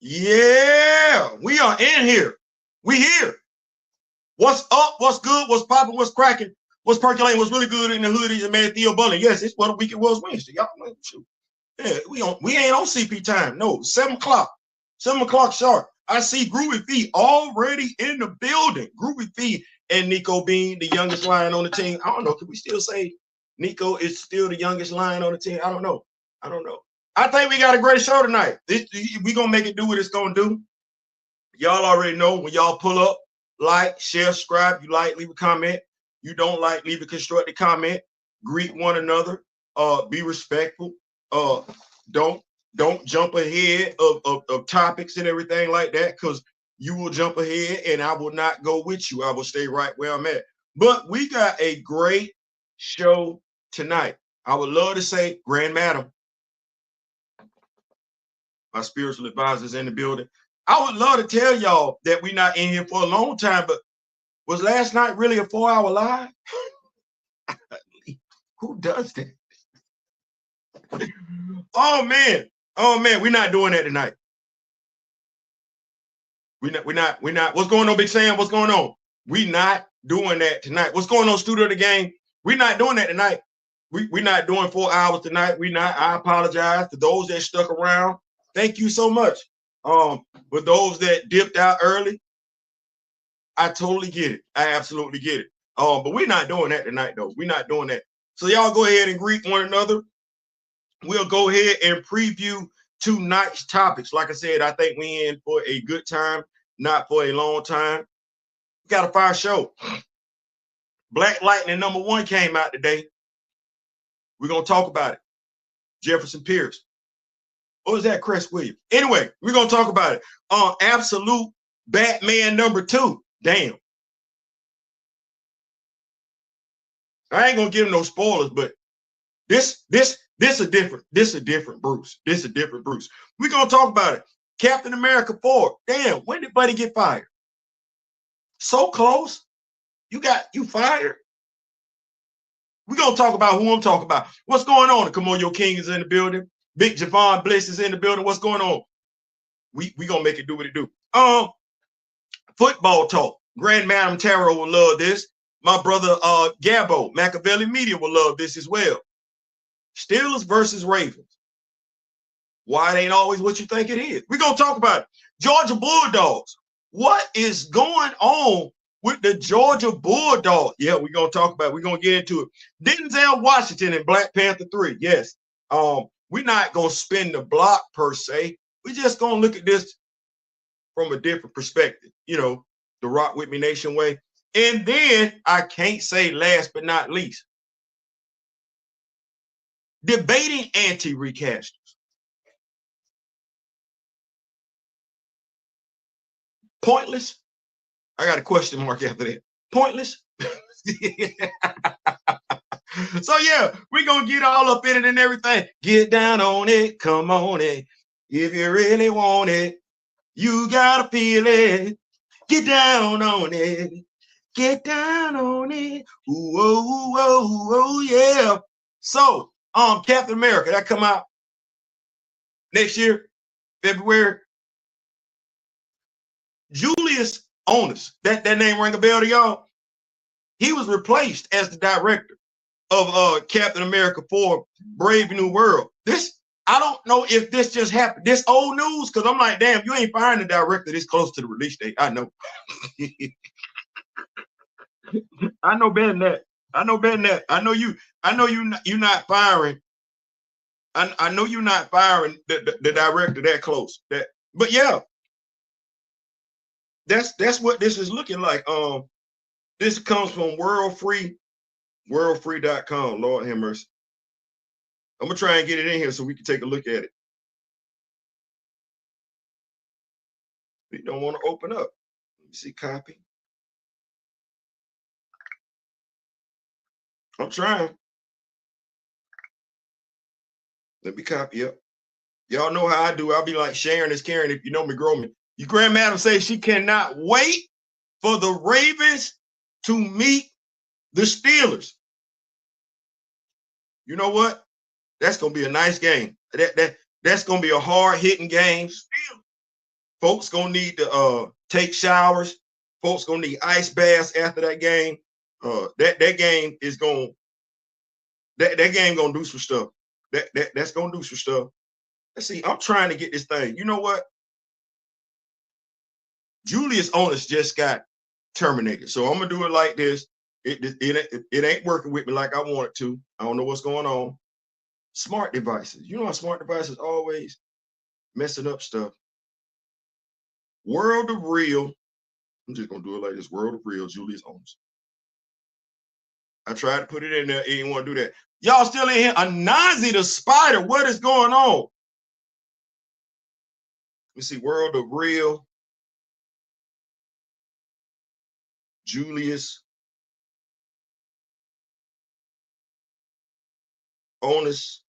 Yeah, we are in here. We here. What's up? What's good? What's popping? What's cracking? What's percolating? What's really good in the hoodies and man Theo Bully? Yes, it's what a week it was Wednesday. Y'all, shoot. Yeah, we ain't on CP time. No, 7 o'clock. 7 o'clock sharp. I see Groovy Fee already in the building. Groovy Fee and Nico Bean, the youngest lion on the team. I don't know. Can we still say Nico is still the youngest lion on the team? I don't know. I think we got a great show tonight. We gonna make it do what it's gonna do. Y'all already know when y'all pull up, like, share, subscribe. You like, leave a comment. You don't like, leave a constructive comment. Greet one another. Be respectful. Don't jump ahead of topics and everything like that, because you will jump ahead and I will not go with you. I will stay right where I'm at. But we got a great show tonight. I would love to say, Grand Madam, my spiritual advisors in the building. I would love to tell y'all that we're not in here for a long time, but was last night really a 4-hour live? Who does that? Oh man, we're not doing that tonight. We're not. What's going on, Big Sam? What's going on? We're not doing that tonight. What's going on, Studio of the Game? We're not doing that tonight. We're not doing 4 hours tonight. We're not. I apologize to those that stuck around. Thank you so much. For those that dipped out early, I totally get it. I absolutely get it. But we're not doing that tonight, though. We're not doing that. So y'all go ahead and greet one another. We'll go ahead and preview tonight's topics. Like I said, I think we in for a good time, not for a long time. We got a fire show. Black Lightning #1 came out today. We're going to talk about it. Jefferson Pierce. Or is that Chris Williams? Anyway, we're going to talk about it. Absolute Batman #2. Damn. I ain't going to give him no spoilers, but this a different Bruce. This a different Bruce. We're going to talk about it. Captain America 4. Damn, when did Buddy get fired? So close. You fired. We're going to talk about who I'm talking about. What's going on? Come on, your king is in the building. Big Javon Bliss is in the building. What's going on? We going to make it do what it do. Football talk. Grand Madam Tarot will love this. My brother Gabbo, Machiavelli Media will love this as well. Steelers versus Ravens. Why it ain't always what you think it is. We're going to talk about it. Georgia Bulldogs. What is going on with the Georgia Bulldogs? Yeah, we're going to talk about it. We're going to get into it. Denzel Washington in Black Panther 3. Yes. We're not going to spin the block per se. We're just going to look at this from a different perspective. You know, the Rock With Me Nation way. And then I can't say last but not least, debating anti-recasters. Pointless? I got a question mark after that. Pointless? So yeah, we're going to get all up in it and everything. Get down on it. Come on it. If you really want it, you got to feel it. Get down on it. Get down on it. Ooh, oh, oh, oh, yeah. So, Captain America, that come out next year, February. Julius Onus, that name ring a bell to y'all? He was replaced as the director of Captain America 4 Brave New World. I don't know if this just happened. This old news, because I'm like, damn, you ain't firing the director this close to the release date. I know. I know better than that. I know you're not firing. I know you're not firing the director that close. But yeah, that's what this is looking like. This comes from worldfree.com. Lord have mercy. I'm gonna try and get it in here so we can take a look at it. We don't want to open up. Let me see, copy. I'm trying. Let me copy up. Y'all know how I do. I'll be like, sharing is caring. If you know me, grow me. Your grandmother says she cannot wait for the Ravens to meet the Steelers. You know what? That's gonna be a nice game. That's gonna be a hard-hitting game. Folks gonna need to take showers. Folks gonna need ice baths after that game. That game is gonna that game gonna do some stuff. That's gonna do some stuff. Let's see. I'm trying to get this thing. You know what? Julius Onus just got terminated. So I'm gonna do it like this. It ain't working with me like I want it to. I don't know what's going on. Smart devices. You know how smart devices always messing up stuff. World of Real. I'm just gonna do it like this. World of Real, Julius Onus. I tried to put it in there. He didn't want to do that. Y'all still in here? Anazi the Spider. What is going on? Let me see. World of Real. Julius Onus.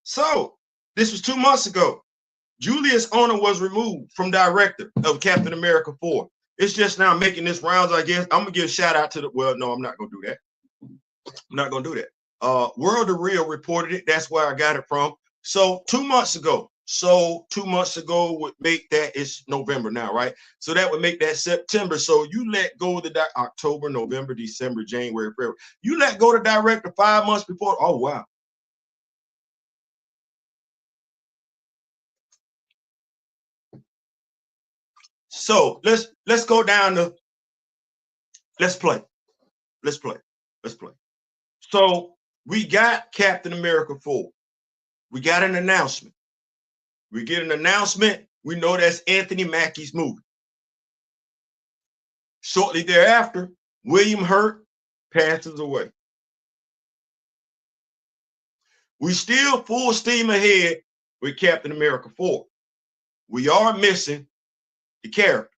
So this was 2 months ago. Julius Onus was removed from director of Captain America 4. It's just now making this rounds, I guess. I'm gonna give a shout out to the no, I'm not gonna do that. I'm not gonna do that. World of Real reported it. That's where I got it from. So 2 months ago. So 2 months ago would make that, it's November now, right? So that would make that September. So you let go of the October, November, December, January, February. You let go of the director 5 months before. Oh wow. So let's go down to let's play. So we got Captain America 4. We got an announcement. We get an announcement. We know that's Anthony Mackie's movie. Shortly thereafter, William Hurt passes away. We still full steam ahead with Captain America 4. We are missing the character.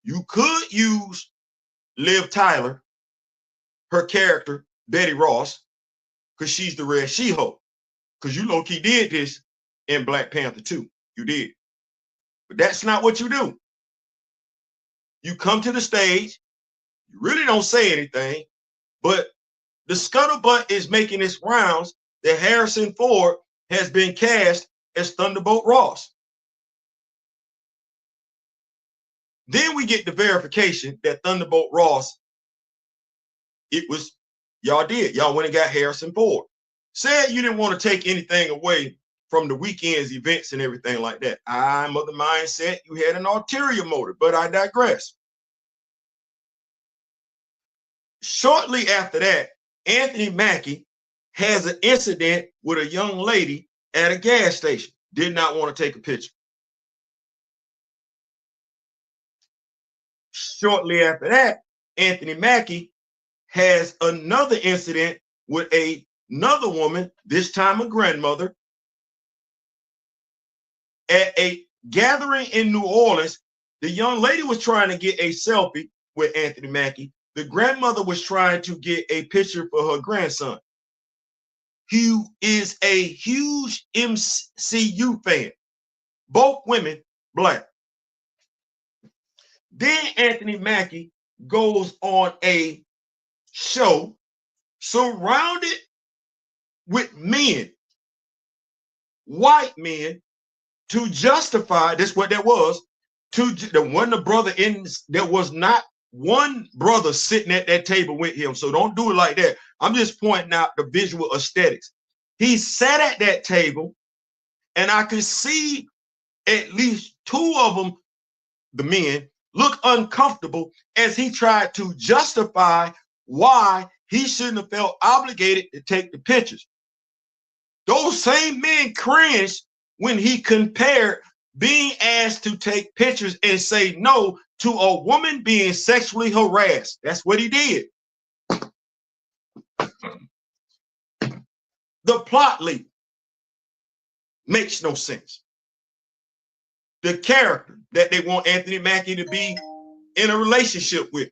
You could use Liv Tyler, her character, Betty Ross, because she's the Red She-Hulk. Because you low-key did this in Black Panther 2. You did. But that's not what you do. You come to the stage, you really don't say anything, but the scuttlebutt is making its rounds that Harrison Ford has been cast as Thunderbolt Ross. Then we get the verification that Thunderbolt Ross, it was, y'all went and got Harrison Ford. Said you didn't want to take anything away from the weekend's events and everything like that. I'm of the mindset you had an ulterior motive, but I digress. Shortly after that, Anthony Mackie has an incident with a young lady at a gas station. Did not want to take a picture. Shortly after that, Anthony Mackie has another incident with another woman, this time a grandmother, at a gathering in New Orleans. The young lady was trying to get a selfie with Anthony Mackie. The grandmother was trying to get a picture for her grandson, who is a huge MCU fan. Both women Black. Then Anthony Mackie goes on a show surrounded with men, white men, to justify, that's what that was, to the one the brother in, there was not one brother sitting at that table with him. So don't do it like that. I'm just pointing out the visual aesthetics. He sat at that table, and I could see at least 2 of them, the men, look uncomfortable as he tried to justify why he shouldn't have felt obligated to take the pictures. Those same men cringed when he compared being asked to take pictures and say no to a woman being sexually harassed. That's what he did. The plot leap makes no sense. The character that they want Anthony Mackie to be in a relationship with.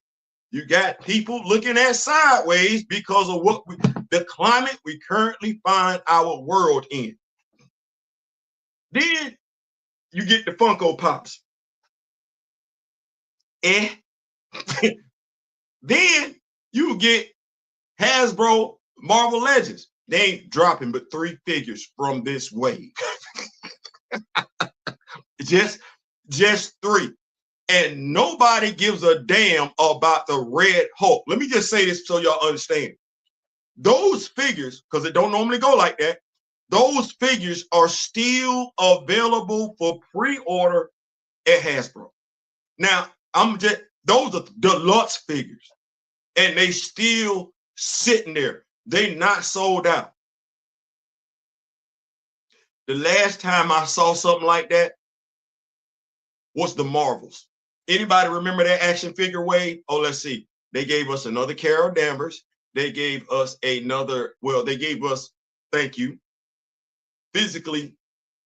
You got people looking at sideways because of what the climate we currently find our world in. Then you get the Funko Pops. And then you get Hasbro Marvel Legends. They ain't dropping but 3 figures from this wave. just 3. And nobody gives a damn about the Red Hulk. Let me just say this so y'all understand. Those figures, because it don't normally go like that, those figures are still available for pre-order at Hasbro. Now, those are deluxe figures, and they still sitting there. They not sold out. The last time I saw something like that was the Marvels. Anybody remember that action figure wave? Oh, let's see. They gave us another Carol Danvers. They gave us another, well, they gave us, thank you, physically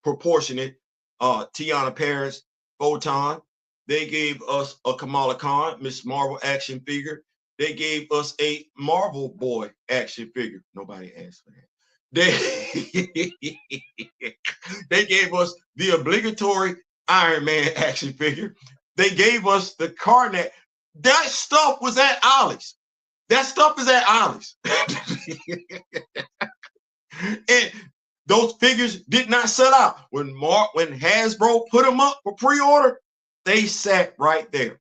proportionate Tiana Paris Photon. They gave us a Kamala Khan, Miss Marvel action figure. They gave us a Marvel Boy action figure. Nobody asked for that. They gave us the obligatory Iron Man action figure. They gave us the Karnak. That stuff was at Ollie's. That stuff is at Ollie's. And those figures did not sell out. When Hasbro put them up for pre-order, they sat right there.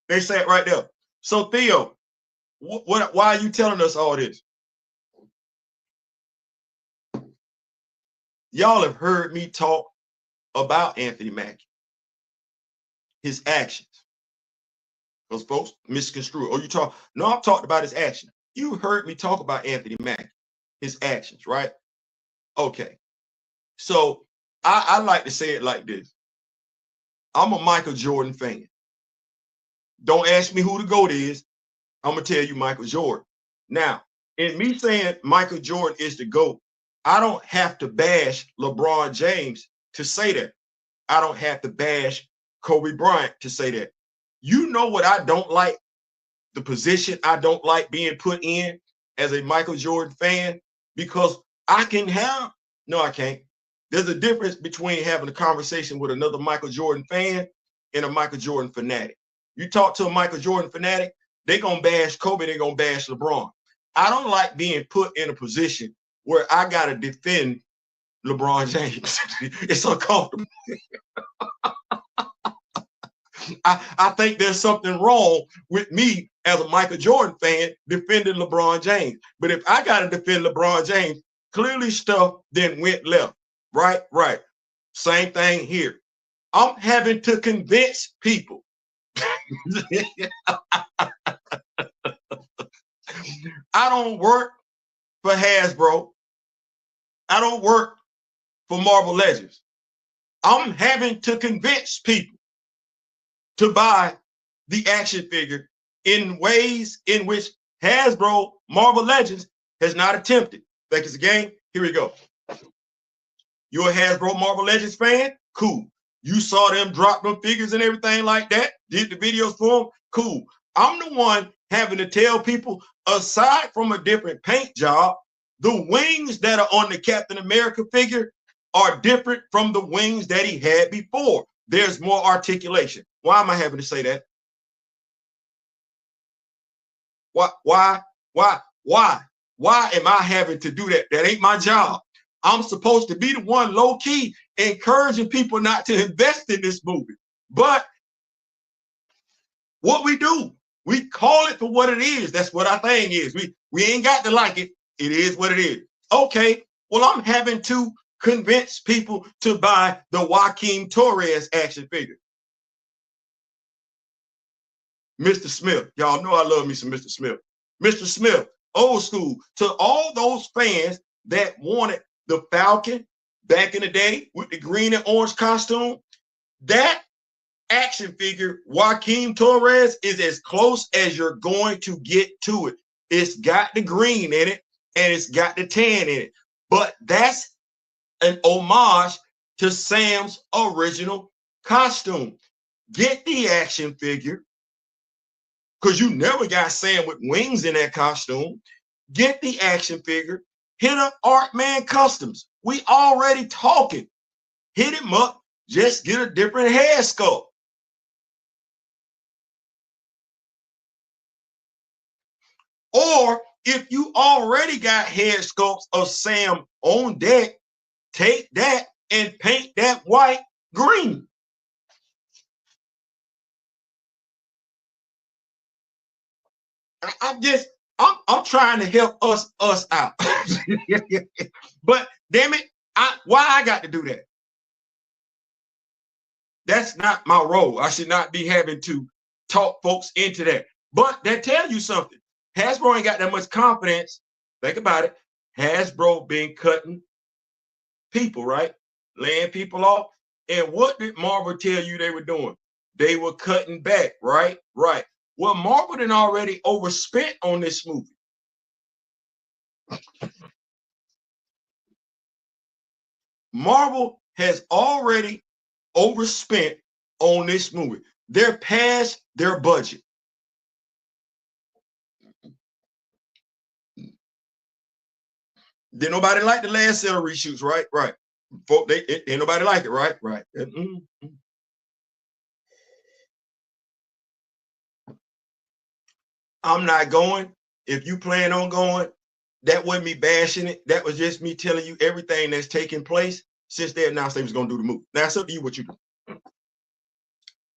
They sat right there. So Theo, why are you telling us all this? Y'all have heard me talk about Anthony Mackie, his actions. Those folks misconstrue. Oh, you talk? No, I've talked about his action. You heard me talk about Anthony Mackie, his actions, right? Okay. So I like to say it like this. I'm a Michael Jordan fan. Don't ask me who the GOAT is. I'm going to tell you Michael Jordan. Now, in me saying Michael Jordan is the GOAT, I don't have to bash LeBron James to say that. I don't have to bash Kobe Bryant to say that. You know what I don't like? The position I don't like being put in as a Michael Jordan fan, because I can have, no, I can't. There's a difference between having a conversation with another Michael Jordan fan and a Michael Jordan fanatic. You talk to a Michael Jordan fanatic, they're going to bash Kobe, they're going to bash LeBron. I don't like being put in a position where I got to defend LeBron James. It's uncomfortable. I think there's something wrong with me as a Michael Jordan fan defending LeBron James. But if I got to defend LeBron James, clearly stuff then went left. Right. Same thing here. I'm having to convince people. I don't work for Hasbro. I don't work for Marvel Legends. I'm having to convince people to buy the action figure in ways in which Hasbro Marvel Legends has not attempted. Think it's a game? Here we go. You're a Hasbro Marvel Legends fan? Cool. You saw them drop them figures and everything like that, did the videos for them? Cool. I'm the one having to tell people, aside from a different paint job, the wings that are on the Captain America figure are different from the wings that he had before. There's more articulation. Why am I having to say that? Why am I having to do that? That ain't my job. I'm supposed to be the one low-key encouraging people not to invest in this movie. But what we do, we call it for what it is. That's what our thing is. We ain't got to like it. It is what it is. Okay, well, I'm having to convince people to buy the Joaquin Torres action figure. Mr. Smith. Y'all know I love me some Mr. Smith. Mr. Smith, old school. To all those fans that wanted the Falcon back in the day with the green and orange costume, that action figure, Joaquin Torres, is as close as you're going to get to it. It's got the green in it and it's got the tan in it. But that's an homage to Sam's original costume. Get the action figure, because you never got Sam with wings in that costume. Get the action figure. Hit up Artman Customs. We already talking. Hit him up. Just get a different hair sculpt. Or if you already got head sculpts of Sam on deck, take that and paint that white green. I'm trying to help us out. But damn it, why I got to do that? That's not my role. I should not be having to talk folks into that. But that tell you something. Hasbro ain't got that much confidence. Think about it. Hasbro been cutting people, right? Laying people off. And what did Marvel tell you they were doing? They were cutting back, right? Right. Well, Marvel done already overspent on this movie. Marvel has already overspent on this movie. They're past their budget. Did nobody like the last set of reshoots, right? Right. Ain't nobody like it, right? Right. I'm not going. If you plan on going, that wasn't me bashing it. That was just me telling you everything that's taking place since they announced they was going to do the movie. Now, it's up to you what you do.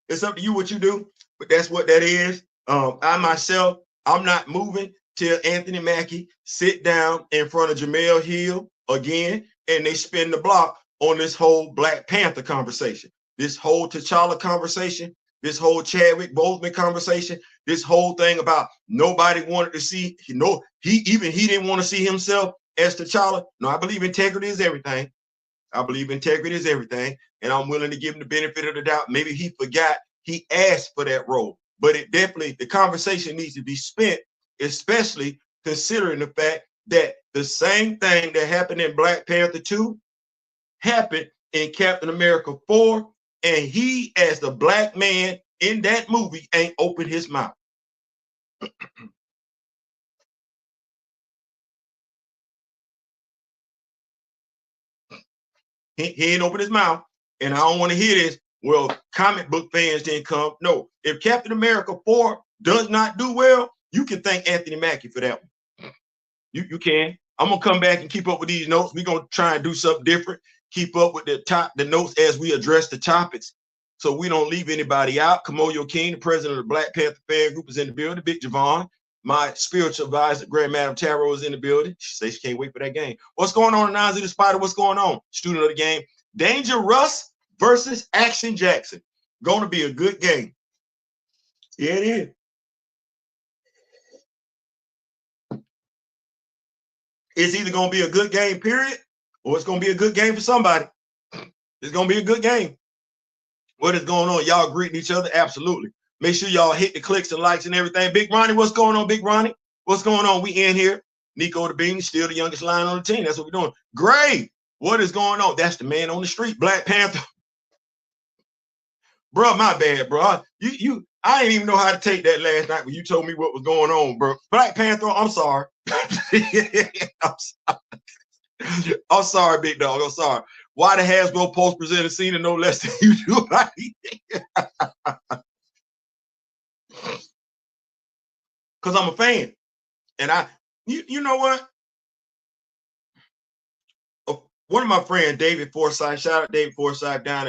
It's up to you what you do, but that's what that is. I myself, I'm not moving till Anthony Mackie sit down in front of Jamel Hill again, and they spin the block on this whole Black Panther conversation, this whole T'Challa conversation, this whole Chadwick Boseman conversation, this whole thing about nobody wanted to see, he didn't want to see himself as T'Challa. No, I believe integrity is everything. I believe integrity is everything, and I'm willing to give him the benefit of the doubt. Maybe he forgot he asked for that role, but it definitely, the conversation needs to be spent, especially considering the fact that the same thing that happened in Black Panther 2 happened in Captain America 4, and he, as the black man in that movie, ain't opened his mouth. He ain't opened his mouth, and I don't want to hear this. Well, comic book fans didn't come. No, if Captain America 4 does not do well, you can thank Anthony Mackie for that one. You can. I'm gonna come back and keep up with these notes. We're gonna try and do something different. Keep up with the notes as we address the topics, so we don't leave anybody out. Kamoyo King, the president of the Black Panther fan group, is in the building. Big Javon, my spiritual advisor, Grand Madam Tarot, is in the building. She says she can't wait for that game. What's going on, Nazi the Spider? What's going on? Student of the game. Danger Russ versus Action Jackson. Going to be a good game. Yeah, it is. It's either going to be a good game, period, or it's going to be a good game for somebody. It's going to be a good game. What is going on? Y'all greeting each other? Absolutely. Make sure y'all hit the clicks and likes and everything. Big Ronnie, what's going on, Big Ronnie? What's going on? We in here. Nico the Bean, still the youngest lion on the team. That's what we're doing. Gray, what is going on? That's the man on the street. Black Panther. Bro, my bad, bro. I didn't even know how to take that last night when you told me what was going on, bro. Black Panther, I'm sorry. I'm sorry, big dog. I'm sorry. Why the Hasbro post presented scene and no less than you do? Because I'm a fan. And you know what? One of my friends, David Forsyth, shout out David Forsyth down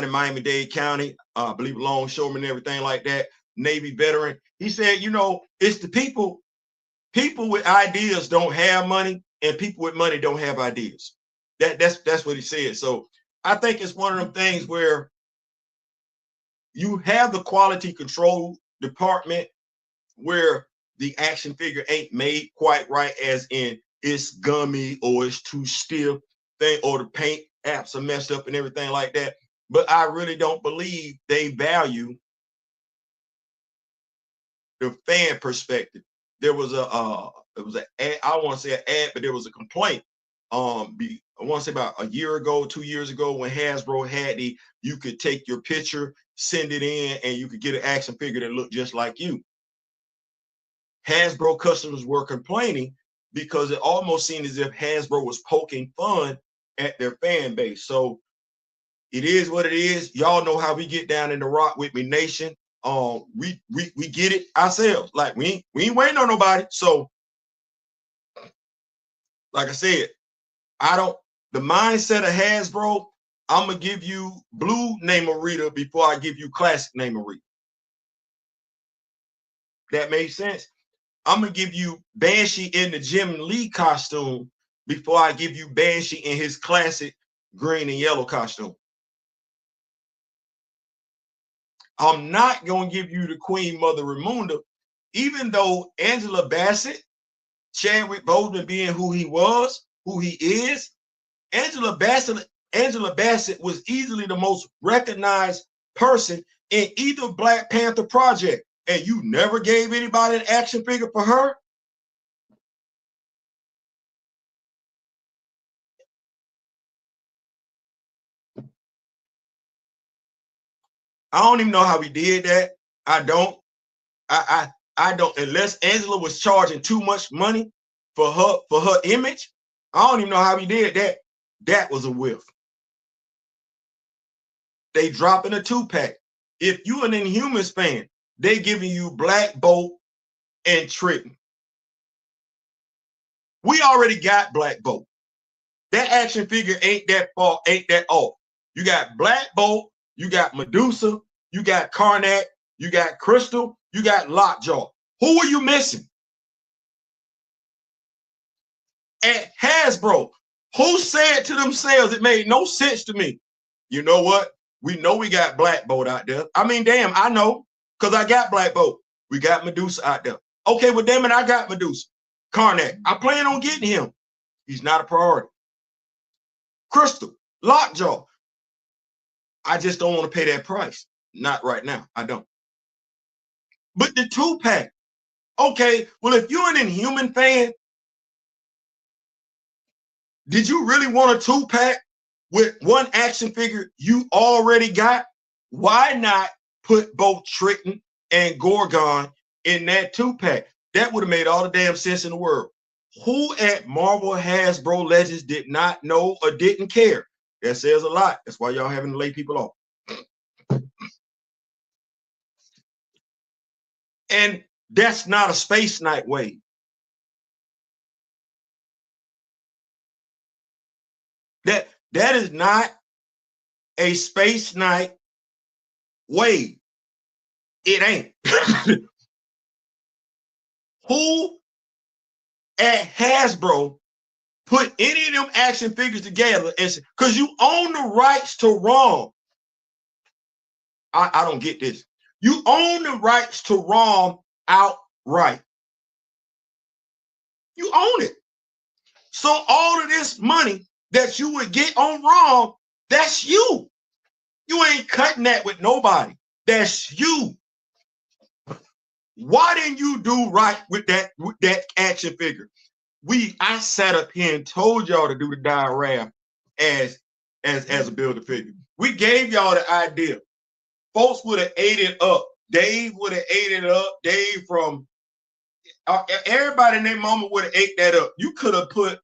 in Miami-Dade County, I believe longshoreman and everything like that, Navy veteran. He said, it's the people with ideas don't have money, and people with money don't have ideas. That's what he said. So I think it's one of them things where you have the quality control department where the action figure ain't made quite right, as in it's gummy or it's too stiff, or the paint apps are messed up and everything like that. But I really don't believe they value the fan perspective. There was I want to say an ad, but there was a complaint. I want to say about a year ago, 2 years ago, when Hasbro had you could take your picture, send it in, and you could get an action figure that looked just like you. Hasbro customers were complaining because it almost seemed as if Hasbro was poking fun at their fan base. So it is what it is. Y'all know how we get down in the Rock With Me Nation. we get it ourselves. Like we ain't waiting on nobody. So, like I said, the mindset of Hasbro, I'm gonna give you blue name a reader before I give you classic name a reader. That makes sense. I'm gonna give you Banshee in the Jim Lee costume before I give you Banshee in his classic green and yellow costume. I'm not gonna give you the Queen Mother Ramunda, even though Angela Bassett, Chadwick Boseman being who he was, who he is, Angela Bassett was easily the most recognized person in either Black Panther project, and you never gave anybody an action figure for her. I don't even know how we did that. I don't. I don't. Unless Angela was charging too much money for her image, I don't even know how we did that. That was a whiff. They dropping a 2-pack. If you an Inhumans fan, they giving you Black Bolt and Triton. We already got Black Bolt. That action figure ain't that off. You got Black Bolt, you got Medusa, you got Karnak, you got Crystal, you got Lockjaw. Who are you missing? At Hasbro, who said to themselves, it made no sense to me. You know what? We know we got Black Bolt out there. I mean, damn, I know, because I got Black Bolt. We got Medusa out there. Okay, well, damn it, I got Medusa. Karnak, I plan on getting him. He's not a priority. Crystal, Lockjaw. I just don't want to pay that price. Not right now. I don't. But the 2-pack. Okay, well, if you're an Inhuman fan, did you really want a 2-pack with one action figure you already got? Why not put both Triton and Gorgon in that 2-pack? That would have made all the damn sense in the world. Who at Marvel Hasbro Legends did not know or didn't care? That says a lot. That's why y'all having to lay people off. And that's not a Space Knight wave. That is not a Space Knight wave. It ain't. Who at Hasbro put any of them action figures together? Because you own the rights to ROM. I don't get this. You own the rights to ROM outright. You own it. So all of this money that you would get on ROM, that's you. You ain't cutting that with nobody. That's you. Why didn't you do right with that action figure? I sat up here and told y'all to do the diorama as a Build-A-Figure. We gave y'all the idea. Folks would have ate it up. Dave would have ate it up. Dave from everybody and their mama would have ate that up. You could have put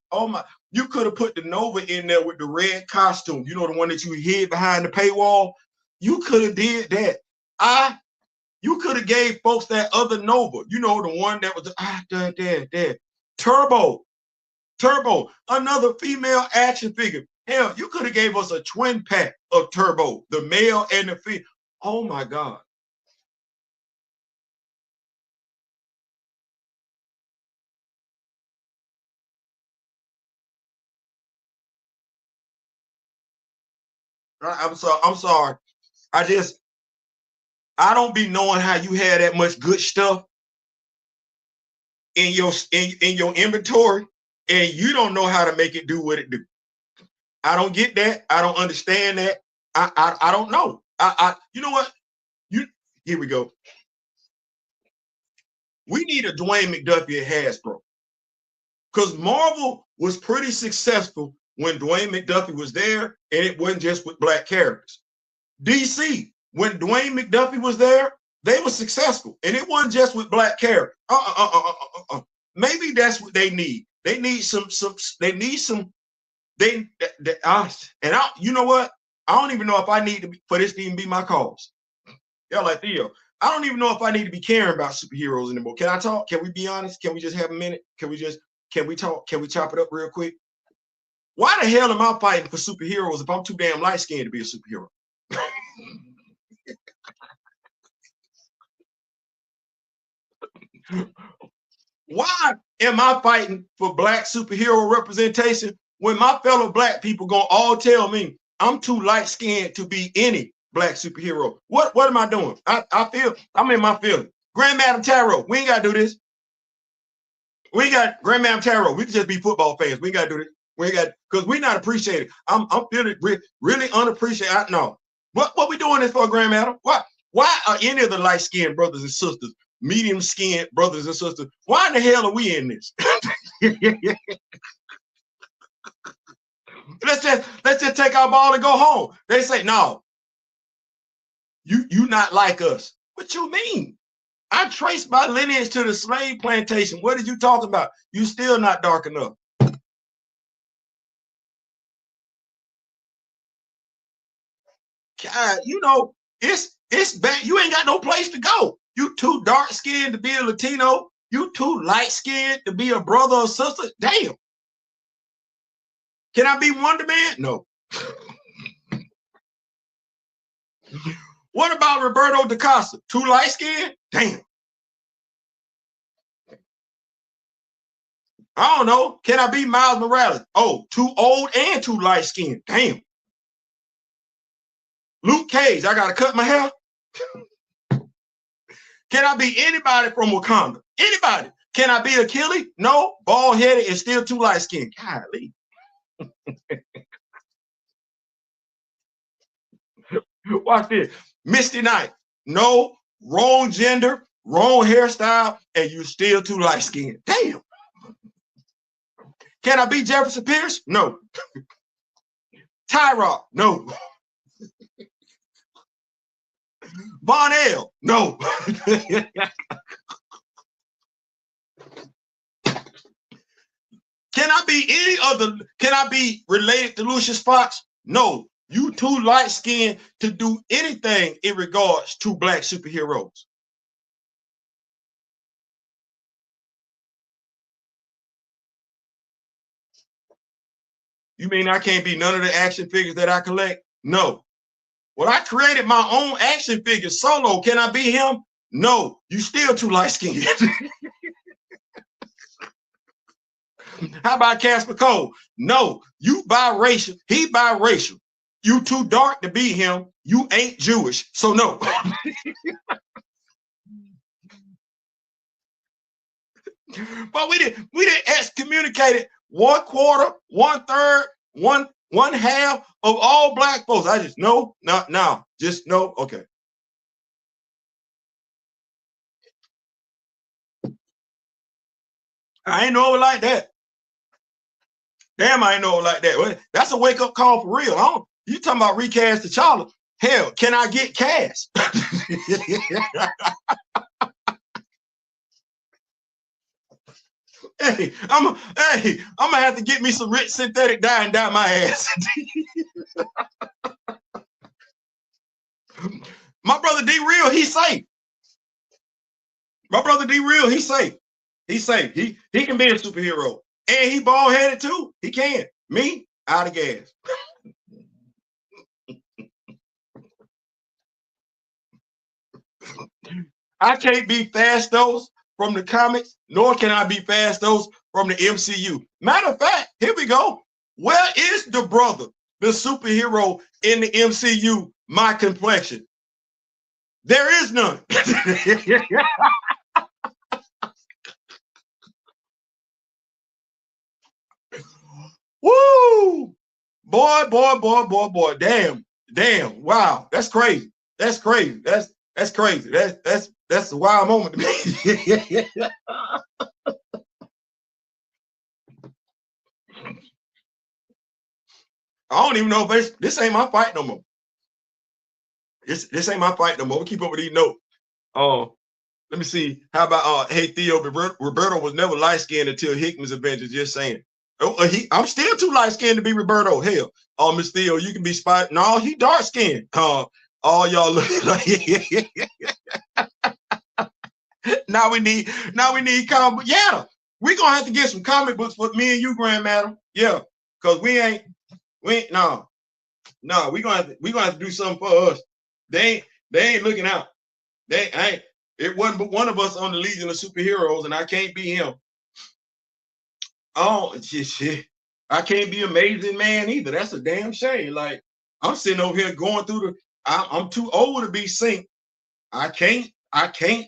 the Nova in there with the red costume. You know, the one that you hid behind the paywall. You could have did that. You could have gave folks that other Nova. You know, the one that was Turbo, another female action figure. Hell, you could have gave us a twin pack of Turbo, the male and the female. Oh my God. I'm sorry. I don't be knowing how you had that much good stuff in your inventory, and you don't know how to make it do what it do. I don't get that. I don't understand that. I don't know. You know what? Here we go. We need a Dwayne McDuffie at Hasbro, because Marvel was pretty successful when Dwayne McDuffie was there, and it wasn't just with black characters. DC, when Dwayne McDuffie was there, they were successful, and it wasn't just with black characters. Maybe that's what they need. They need some. They need some. You know what? I don't even know if I need for this to even be my cause. Y'all like Theo. I don't even know if I need to be caring about superheroes anymore. Can I talk? Can we be honest? Can we just have a minute? Can we talk? Can we chop it up real quick? Why the hell am I fighting for superheroes if I'm too damn light-skinned to be a superhero? Why am I fighting for black superhero representation when my fellow black people gonna all tell me I'm too light-skinned to be any black superhero? What am I doing? I feel I'm in my feeling. Grand Madam Tarot, we ain't gotta do this. We ain't got Grand Madam Tarot. We can just be football fans. We ain't gotta do this. We ain't got because we're not appreciated. I'm feeling really unappreciated. No. What we doing this for, Grand Madam? Why are any of the light-skinned brothers and sisters, medium-skinned brothers and sisters, why in the hell are we in this? let's just take our ball and go home. They say, no, you not like us. What you mean? I traced my lineage to the slave plantation. What are you talking about? You still not dark enough. God, you know, it's bad. You ain't got no place to go. You too dark skinned to be a Latino. You too light skinned to be a brother or sister. Damn. Can I be Wonder Man? No. What about Roberto da Costa? Too light skinned? Damn. I don't know. Can I be Miles Morales? Oh, too old and too light skinned. Damn. Luke Cage, I gotta cut my hair. Can I be anybody from Wakanda? Anybody? Can I be Achilles? No, bald headed and still too light skinned. Golly. Watch this. Misty Knight. No, wrong gender, wrong hairstyle, and you still too light skinned. Damn. Can I be Jefferson Pierce? No. Tyrod? No. Von L? No. Can I be any other? Can I be related to Lucius Fox? No. You too light skinned to do anything in regards to black superheroes. You mean I can't be none of the action figures that I collect? No. Well, I created my own action figure solo. Can I be him? No. You still too light skinned. How about Casper Cole? No. You biracial. He biracial. You too dark to be him. You ain't Jewish. So no. But we didn't excommunicated 1/4, 1/3, one half of all black folks. I just no, not now. Just no. Okay. I ain't know it like that. Damn, I ain't know it like that. That's a wake-up call for real. You talking about recast the child? Hell, can I get cash? Hey, I'm gonna have to get me some rich synthetic dye and dye my ass. My brother D Real, he's safe. My brother D Real, he's safe. He's safe. He can be a superhero. And he bald headed too. He can. Me, out of gas. I can't be Fastos from the comics, nor can I be Fastos from the MCU. Matter of fact, here we go. Where is the brother, the superhero in the MCU, my complexion? There is none. Woo! Boy. Damn. Wow. That's crazy. That's crazy. That's crazy. That's a wild moment to me. I don't even know if this ain't my fight no more. This ain't my fight no more. We keep up with these notes. Let me see. How about hey Theo, Roberto was never light skinned until Hickman's Avengers. Just saying. I'm still too light skinned to be Roberto. Hell, Miss Theo, you can be spot. No, he dark skinned. All y'all look like now we need comic. Yeah, we gonna have to get some comic books for me and you, Grand Madam. Yeah, because no, we gonna have to do something for us. They ain't looking out. They ain't. It wasn't but one of us on the Legion of Superheroes, and I can't be him. Oh shit. I can't be Amazing Man either. That's a damn shame. Like I'm sitting over here going through the. I'm too old to be Sync. I can't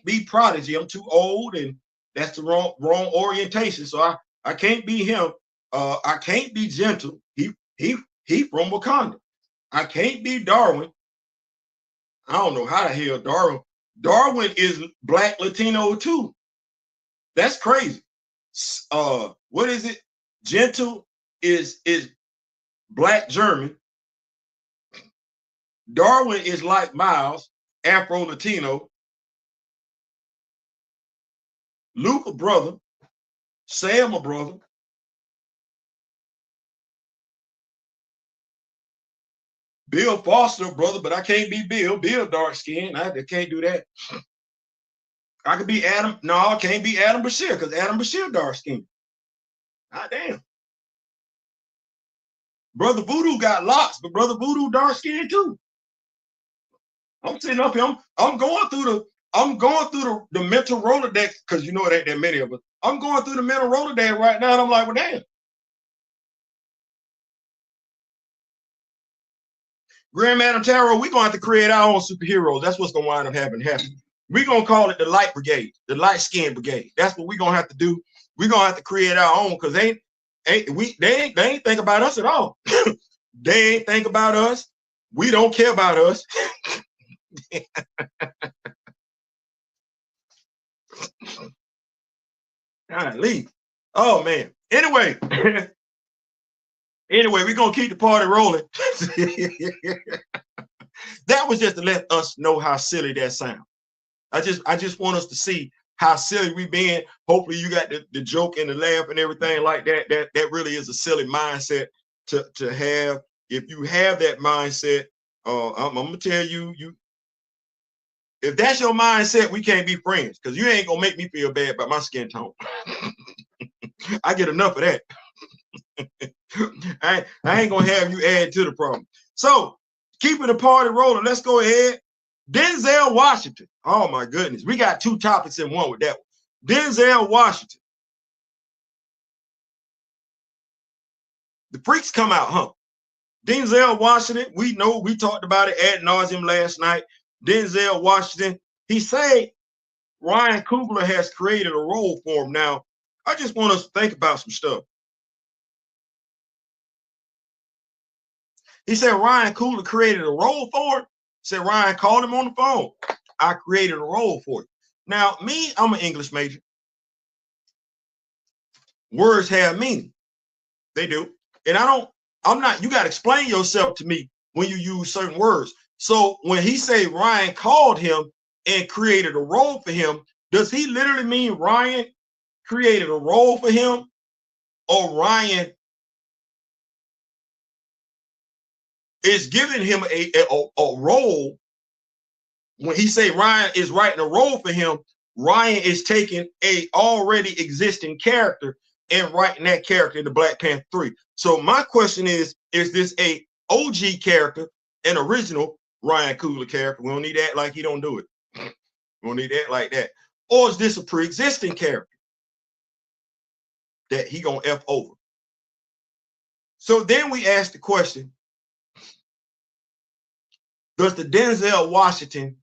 be Prodigy. I'm too old, and that's the wrong orientation. So I can't be him. I can't be Gentle. He from Wakanda. I can't be Darwin. I don't know how the hell Darwin is Black Latino too. That's crazy. What is it? Gentle is Black German. Darwin is like Miles, Afro Latino. Luke a brother. Sam a brother. Bill Foster a brother, but I can't be Bill. Bill dark skinned. I can't do that. I could be Adam. No, I can't be Adam Bashir because Adam Bashir dark skinned. God damn. Brother Voodoo got locks, but Brother Voodoo dark skinned too. I'm sitting up here. I'm going through the mental Rolodex because you know it ain't that many of us. I'm going through the mental Rolodex right now, and I'm like, well, damn. Grand Madam Tarot, we're gonna have to create our own superheroes. That's what's gonna wind up happening. We're gonna call it the Light Brigade, the Light Skin Brigade. That's what we're gonna have to do. We're gonna have to create our own because they ain't think about us at all. They ain't think about us. We don't care about us. Golly. Oh man. Anyway, we're gonna keep the party rolling. That was just to let us know how silly that sounds. I just want us to see how silly we been. Hopefully you got the joke and the laugh and everything like that. That really is a silly mindset to have. If you have that mindset, I'm gonna tell you, if that's your mindset, we can't be friends because you ain't gonna make me feel bad about my skin tone. I get enough of that. I ain't gonna have you add to the problem. So keeping the party rolling, let's go ahead. Denzel Washington. Oh my goodness, we got two topics in one with that one. Denzel Washington. The freaks come out, huh? Denzel Washington, we know we talked about it ad nauseum last night. Denzel Washington, he said Ryan Coogler has created a role for him. Now, I just want us to think about some stuff. He said Ryan Coogler created a role for him. Said Ryan called him on the phone. I created a role for you. Now, me, I'm an English major. Words have meaning. They do. And you got to explain yourself to me when you use certain words. So when he say Ryan called him and created a role for him, does he literally mean Ryan created a role for him, or Ryan is giving him a role? When he say Ryan is writing a role for him, Ryan is taking a already existing character and writing that character into Black Panther 3. So my question is this a OG character, an original Ryan Coogler character? We don't need that like he don't do it. We don't need that like that. Or is this a pre-existing character that he gonna F over? So then we ask the question, does the Denzel Washington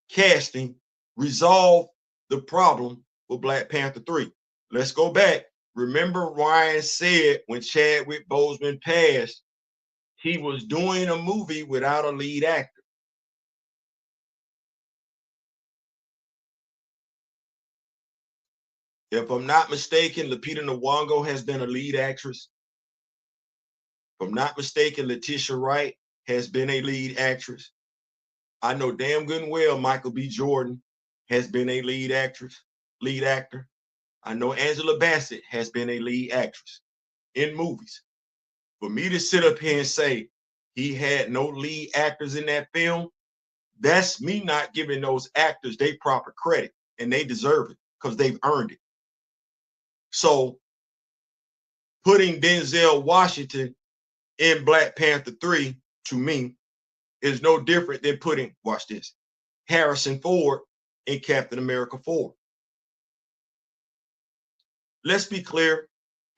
casting resolve the problem with Black Panther 3? Let's go back. Remember, Ryan said when Chadwick Boseman passed, he was doing a movie without a lead actor. If I'm not mistaken, Lupita Nyong'o has been a lead actress. If I'm not mistaken, Letitia Wright has been a lead actress. I know damn good and well Michael B. Jordan has been a lead actor. I know Angela Bassett has been a lead actress in movies. For me to sit up here and say he had no lead actors in that film, That's me not giving those actors their proper credit, and they deserve it because they've earned it. So putting Denzel Washington in Black Panther 3, to me, is no different than putting, watch this, Harrison Ford in Captain America 4. Let's be clear,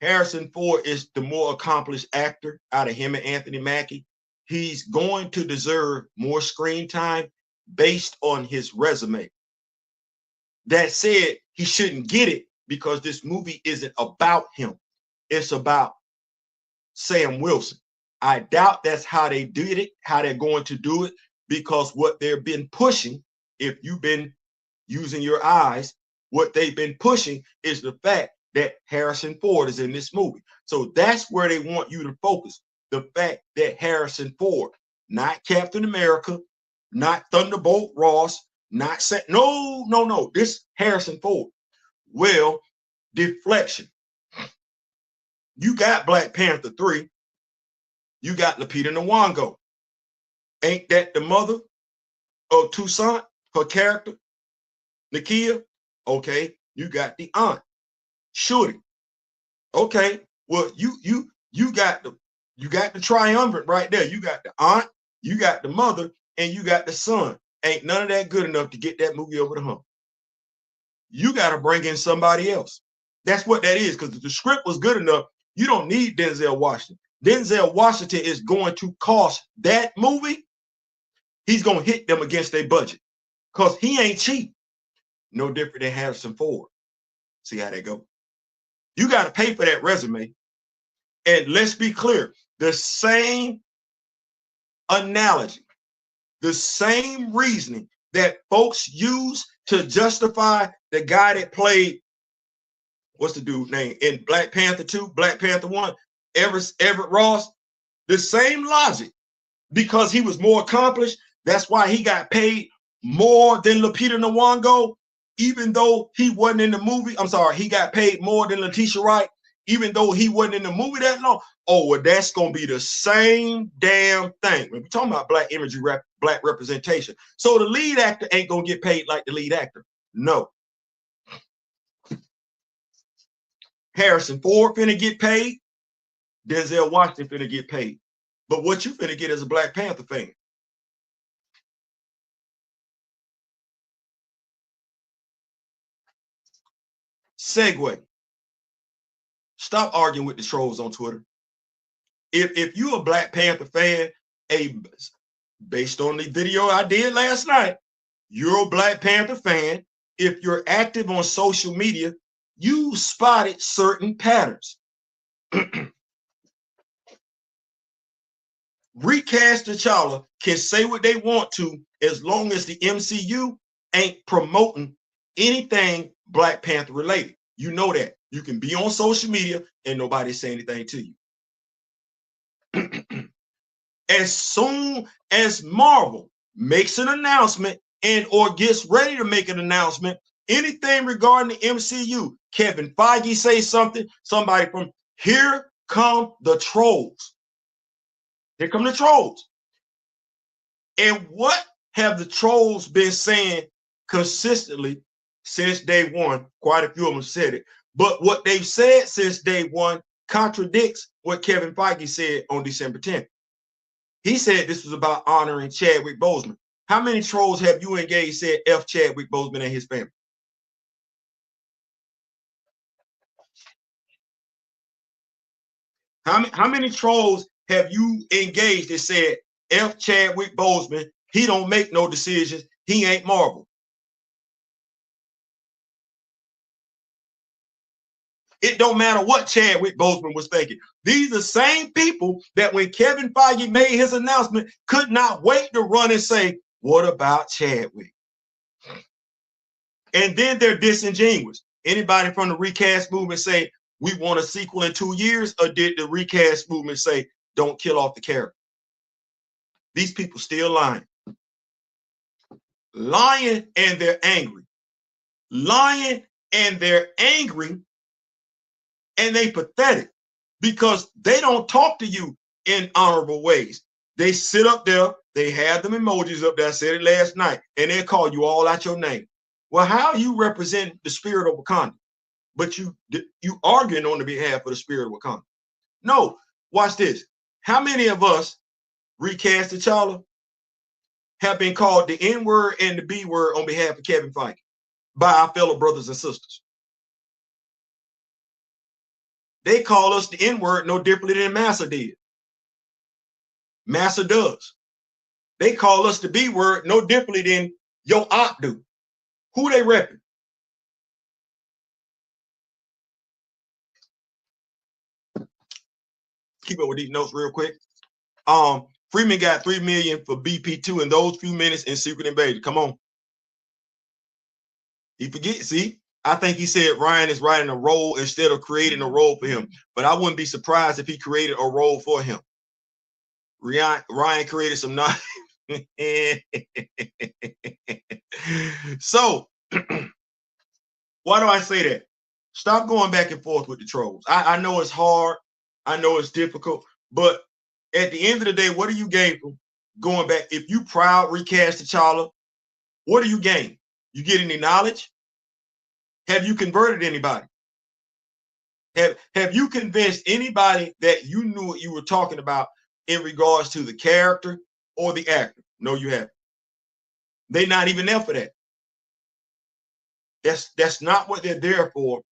Harrison Ford is the more accomplished actor out of him and Anthony Mackie. He's going to deserve more screen time based on his resume. That said, he shouldn't get it because this movie isn't about him. It's about Sam Wilson. I doubt that's how they did it, how they're going to do it, because what they've been pushing, if you've been using your eyes, what they've been pushing is the fact that Harrison Ford is in this movie. So that's where they want you to focus. The fact that Harrison Ford, not Captain America, not Thunderbolt Ross, not no, this Harrison Ford. Well, deflection. You got Black Panther 3. You got Lupita Nyong'o. Ain't that the mother of Toussaint, her character, Nakia? Okay, you got the aunt, Shorty. Okay, well, you got the triumvirate right there. You got the aunt, you got the mother, and you got the son. Ain't none of that good enough to get that movie over the hump. You got to bring in somebody else. That's what that is, because if the script was good enough, you don't need Denzel Washington. Denzel Washington is going to cost that movie. He's going to hit them against their budget because he ain't cheap. No different than Harrison Ford. See how they go? You got to pay for that resume. And let's be clear, the same analogy, the same reasoning that folks use to justify the guy that played, what's the dude's name, in Black Panther 2, Black Panther 1, Everett Ross, the same logic, because he was more accomplished. That's why he got paid more than Lupita Nyong'o, even though he wasn't in the movie. I'm sorry, he got paid more than Letitia Wright, even though he wasn't in the movie that long. Oh, well, that's going to be the same damn thing. We're talking about black imagery, black representation. So the lead actor ain't going to get paid like the lead actor. No. Harrison Ford finna get paid. Denzel Washington finna get paid. But what you finna get as a Black Panther fan? Segue. Stop arguing with the trolls on Twitter. If you're a Black Panther fan, based on the video I did last night, you're a Black Panther fan. If you're active on social media, you spotted certain patterns. Recast T'Challa can say what they want to as long as the MCU ain't promoting anything Black Panther related. You know that. You can be on social media and nobody say anything to you. As soon as Marvel makes an announcement and or gets ready to make an announcement, anything regarding the MCU, Kevin Feige say something, somebody from here come the trolls. Here come the trolls. And what have the trolls been saying consistently since day one? Quite a few of them said it. But what they've said since day one contradicts what Kevin Feige said on December 10th. He said this was about honoring Chadwick Boseman. How many trolls have you engaged said F Chadwick Boseman and his family? How many trolls have you engaged that said F Chadwick Boseman, he don't make no decisions, he ain't Marvel? It don't matter what Chadwick Boseman was thinking. These are the same people that when Kevin Feige made his announcement could not wait to run and say, what about Chadwick? And then they're disingenuous. Anybody from the recast movement say, we want a sequel in 2 years? Or did the recast movement say, don't kill off the character? These people still lying. Lying and they're angry. Lying and they're angry and they pathetic because they don't talk to you in honorable ways. They sit up there They have them emojis up there. I said it last night, and they'll call you all out your name. Well, how you represent the spirit of Wakanda, but you arguing on the behalf of the spirit of Wakanda? No, watch this. How many of us recast T'Challa have been called the N word and the B word on behalf of Kevin Feige by our fellow brothers and sisters? They call us the N word no differently than Massa did. Massa does. They call us the B word no differently than your aunt do. Who they repping? Keep up with these notes real quick. Freeman got 3 million for BP2 in those few minutes in Secret Invasion. Come on. He forget. See, I think he said Ryan is writing a role instead of creating a role for him. But I wouldn't be surprised if he created a role for him. Ryan created some nice. So, why do I say that? Stop going back and forth with the trolls. I know it's hard. I know it's difficult. But at the end of the day, what do you gain from going back? If you proud recast T'Challa, what do you gain? You get any knowledge? Have you converted anybody? Have you convinced anybody that you knew what you were talking about in regards to the character or the actor? No, you haven't. They're not even there for that. That's not what they're there for.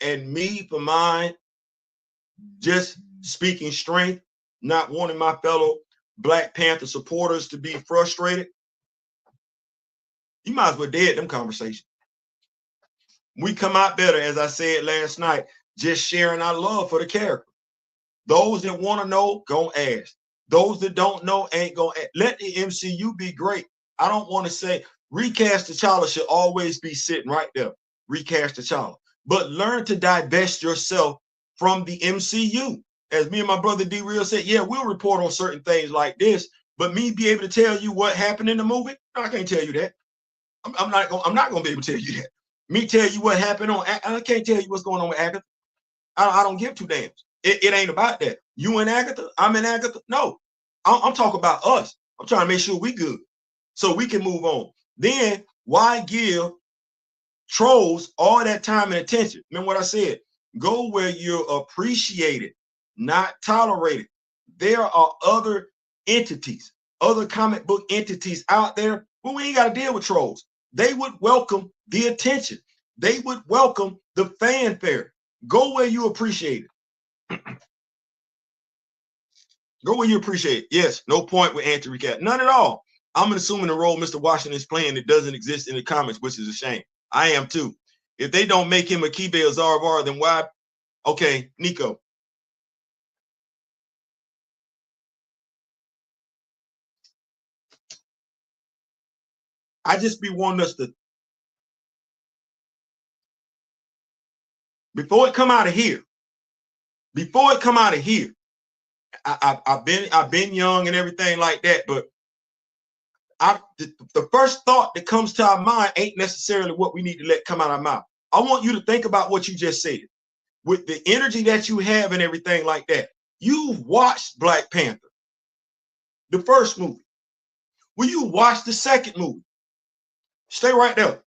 And me, for mine, just speaking strength, not wanting my fellow Black Panther supporters to be frustrated, you might as well dead them conversations. We come out better, as I said last night, just sharing our love for the character. Those that want to know, go ask. Those that don't know ain't gonna ask. Let the MCU be great. I don't want to say recast T'Challa should always be sitting right there. Recast T'Challa. But learn to divest yourself from the MCU. As me and my brother D Real said, yeah, we'll report on certain things like this, but me be able to tell you what happened in the movie, no, I can't tell you that. I'm not gonna be able to tell you that. Me tell you what happened on, I can't tell you what's going on with Agatha. I don't give two damns. It ain't about that. You and Agatha, I'm in Agatha. No, I'm talking about us. I'm trying to make sure we good so we can move on. Then why give trolls all that time and attention? Remember what I said? Go where you're appreciated, not tolerated. There are other entities, other comic book entities out there where we ain't got to deal with trolls. They would welcome the attention. They would welcome the fanfare. Go where you appreciate it. Go where you appreciate it. Yes, no point with anti-recap. None at all. I'm assuming the role Mr. Washington is playing that doesn't exist in the comics, which is a shame. I am too. If they don't make him a Kibe or Zaravar, then why? Okay, Nico. I just be wanting us to, before it come out of here, I've been young and everything like that, but the first thought that comes to our mind ain't necessarily what we need to let come out of our mouth. I want you to think about what you just said. With the energy that you have and everything like that, you've watched Black Panther, the first movie. Will you watch the second movie? Stay right there.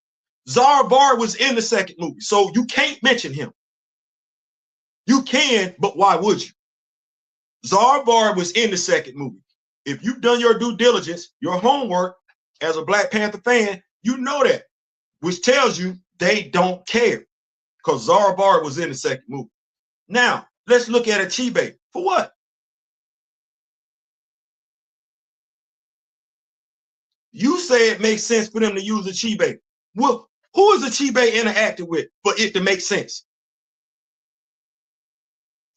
Zara Bar was in the second movie, so you can't mention him. You can, but why would you? Zara Bar was in the second movie. If you've done your due diligence, your homework as a Black Panther fan, you know that, which tells you they don't care because Zara Bar was in the second movie. Now, let's look at Achibe. For what? You say it makes sense for them to use Achibe. Well, who is Achibe interacting with for it to make sense?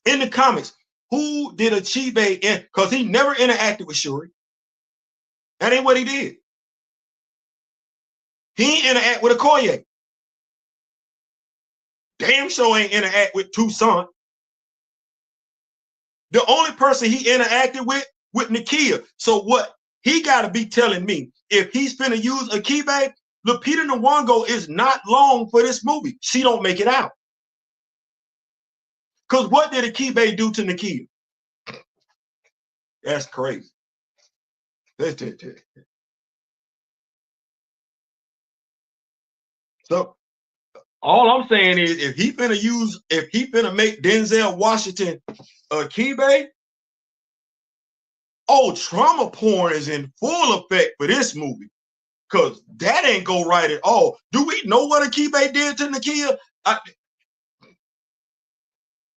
In the comics, who did Achibe in? Because he never interacted with Shuri. That ain't what he did. He interact with Okoye. Damn sure ain't interact with Toussaint. The only person he interacted with Nakia. So what he got to be telling me, if he's finna use Akibe, Lupita Nyong'o is not long for this movie. She don't make it out. Because what did Akibe do to Nakia? That's crazy. So all I'm saying is, if he finna make Denzel Washington a Kibe, oh, trauma porn is in full effect for this movie. Cause that ain't go right at all. Do we know what a Kibe did to Nakia?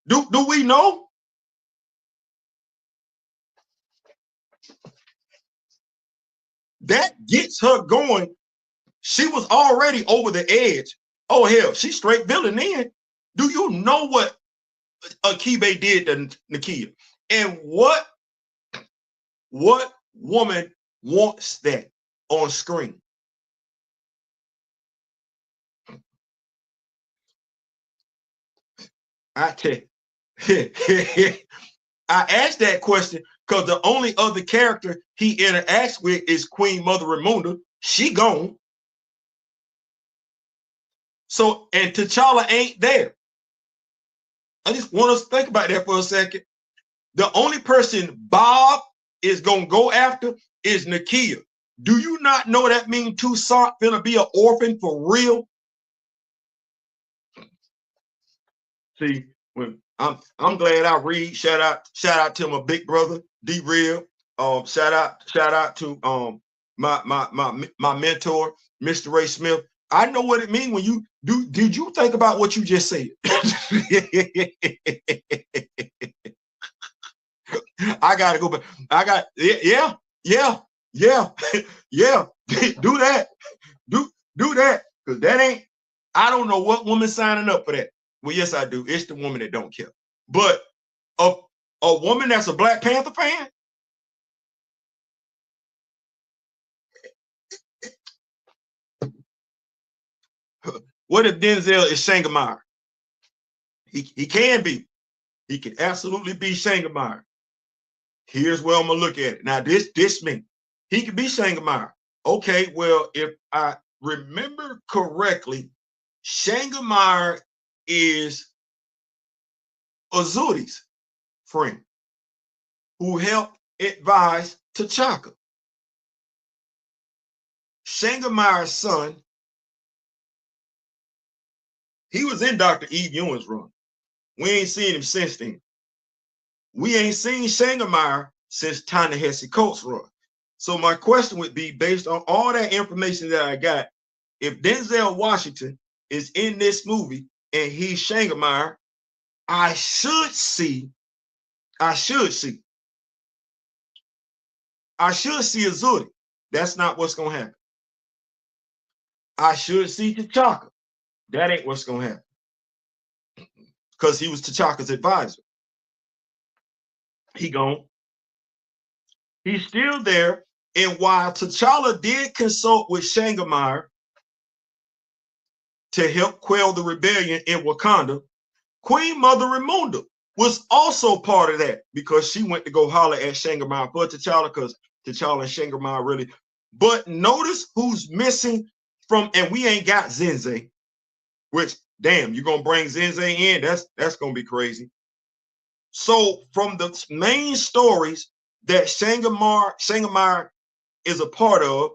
Do we know? That gets her going. She was already over the edge. Oh hell, she's straight villain then. Do you know what Akibe did to Nakia? And what woman wants that on screen? I tell I asked that question because the only other character he interacts with is Queen Mother Ramunda. She gone. So, and T'Challa ain't there. I just want us to think about that for a second. The only person Bob is gonna go after is Nakia. Do you not know that means Toussaint gonna be an orphan for real? See, when I'm glad I read. Shout out to my big brother D Real. Shout out to my mentor, Mr. Ray Smith. I know what it means when you do. Did you think about what you just said? I gotta go back. Yeah. Do that. Do that. Because that ain't, I don't know what woman signing up for that. Well, yes, I do. It's the woman that don't care. But a woman that's a Black Panther fan, what if Denzel is Shangamire? He can be. He can absolutely be Shangamire. Here's where I'm gonna look at it. Now, this me. He could be Shangamire. Okay, well, if I remember correctly, Shangamire is Azuri's friend who helped advise T'Chaka. Shangamire's son, he was in Dr. Eve Ewing's run. We ain't seen him since then. We ain't seen Shangamire since Ta-Nehisi Coates' run. So my question would be, based on all that information that I got, if Denzel Washington is in this movie and he's Shangamire, I should see Azuri. That's not what's gonna happen. I should see T'Chaka. That ain't what's gonna happen. Because he was T'Chaka's advisor. He gone. He's still there. And while T'Challa did consult with Shangamire to help quell the rebellion in Wakanda, Queen Mother Ramunda was also part of that because she went to go holler at Shangamire for T'Challa because T'Challa and Shangamire really. But notice who's missing from, and we ain't got Zenze, which, damn, you're going to bring Zenze in? That's going to be crazy. So from the main stories that Shangamire is a part of,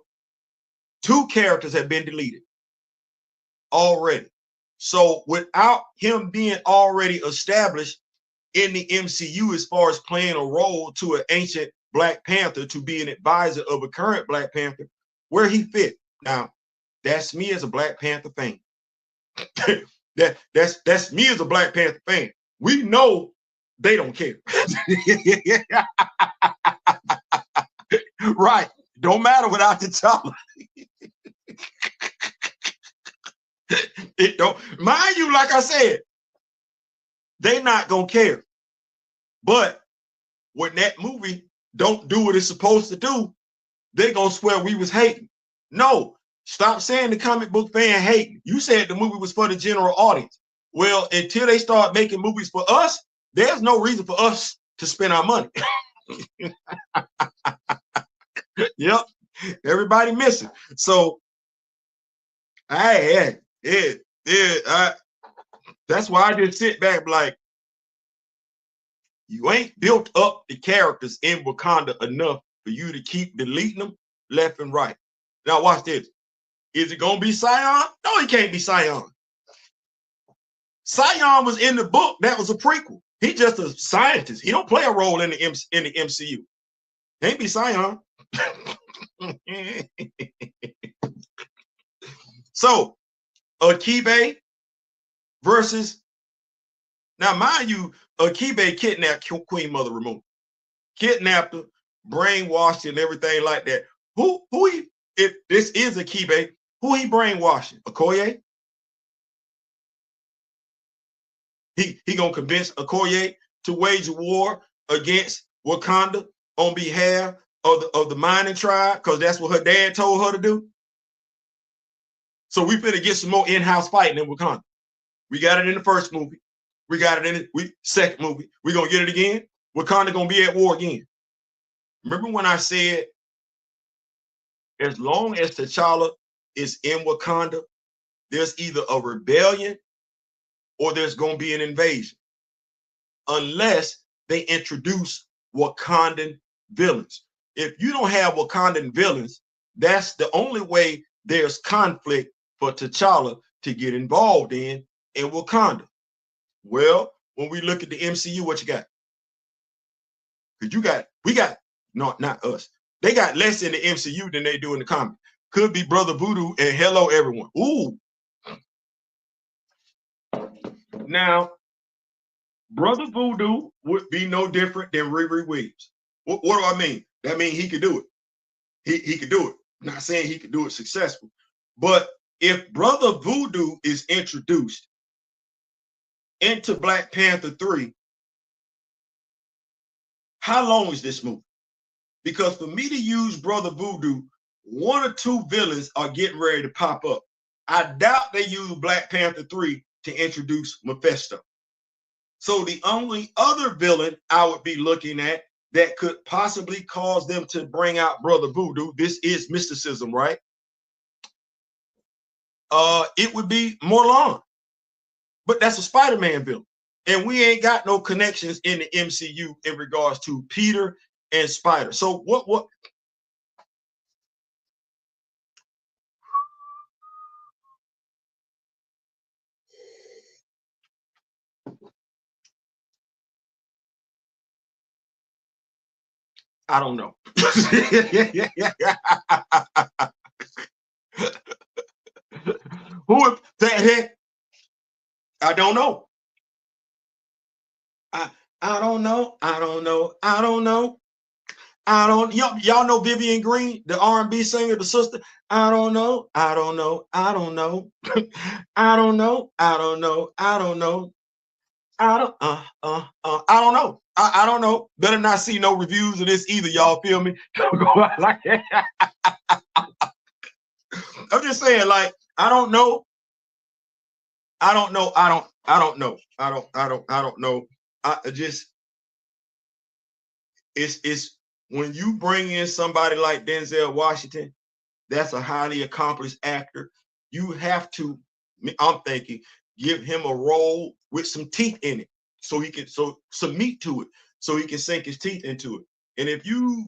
2 characters have been deleted already. So without him being already established in the MCU as far as playing a role to an ancient Black Panther to be an advisor of a current Black Panther, where he fit. Now, that's me as a Black Panther fan. that's me as a Black Panther fan. We know they don't care. Right. Don't matter without T'Challa. It don't, mind you, like I said, they not gonna care. But when that movie don't do what it's supposed to do, they gonna swear we was hating. No, stop saying the comic book fan hating. You said the movie was for the general audience. Well, until they start making movies for us, there's no reason for us to spend our money. Yep, everybody missing. So that's why I just sit back like, you ain't built up the characters in Wakanda enough for you to keep deleting them left and right. Now watch this. Is it gonna be Scion? No, he can't be Scion. Scion was in the book. That was a prequel. He's just a scientist. He don't play a role in the MCU. Can't be Scion. So Akibe versus, now mind you, Akibe kidnapped Queen Mother Ramon, kidnapped her, brainwashed her and everything like that. Who he, if this is Akibe, who he brainwashing? Okoye? He gonna convince Okoye to wage a war against Wakanda on behalf of the mining tribe, because that's what her dad told her to do. So we finna get some more in-house fighting in Wakanda. We got it in the first movie. We got it in the second movie. We're gonna get it again. Wakanda gonna be at war again. Remember when I said, as long as T'Challa is in Wakanda, there's either a rebellion or there's gonna be an invasion, unless they introduce Wakandan villains. If you don't have Wakandan villains, that's the only way there's conflict for T'Challa to get involved in Wakanda. Well, when we look at the MCU, what you got? Because not us. They got less in the MCU than they do in the comic. Could be Brother Voodoo and Hello Everyone. Ooh. Now, Brother Voodoo would be no different than Riri Williams. What do I mean? That means he could do it. He could do it. I'm not saying he could do it successful. But if Brother Voodoo is introduced into Black Panther 3, how long is this movie? Because for me to use Brother Voodoo, one or two villains are getting ready to pop up. I doubt they use Black Panther 3 to introduce Mephisto. So the only other villain I would be looking at that could possibly cause them to bring out Brother Voodoo, this is mysticism, right? It would be Morlun. But that's a Spider-Man villain. And we ain't got no connections in the MCU in regards to Peter and Spider. So what? I don't know. Who that heck? I don't know. I don't know. I don't know. I don't know. I don't. Y'all know Vivian Green, the R&B singer, the sister. I don't know. I don't know. I don't know. I don't know. I don't know. I don't know. I don't. I don't know. I don't know. Better not see no reviews of this either. Y'all feel me? I'm just saying, like, I don't know. I don't know. I don't know. I don't know. I just, it's when you bring in somebody like Denzel Washington, that's a highly accomplished actor. You have to, I'm thinking, give him a role with some teeth in it, so he can, some meat to it, so he can sink his teeth into it. And if you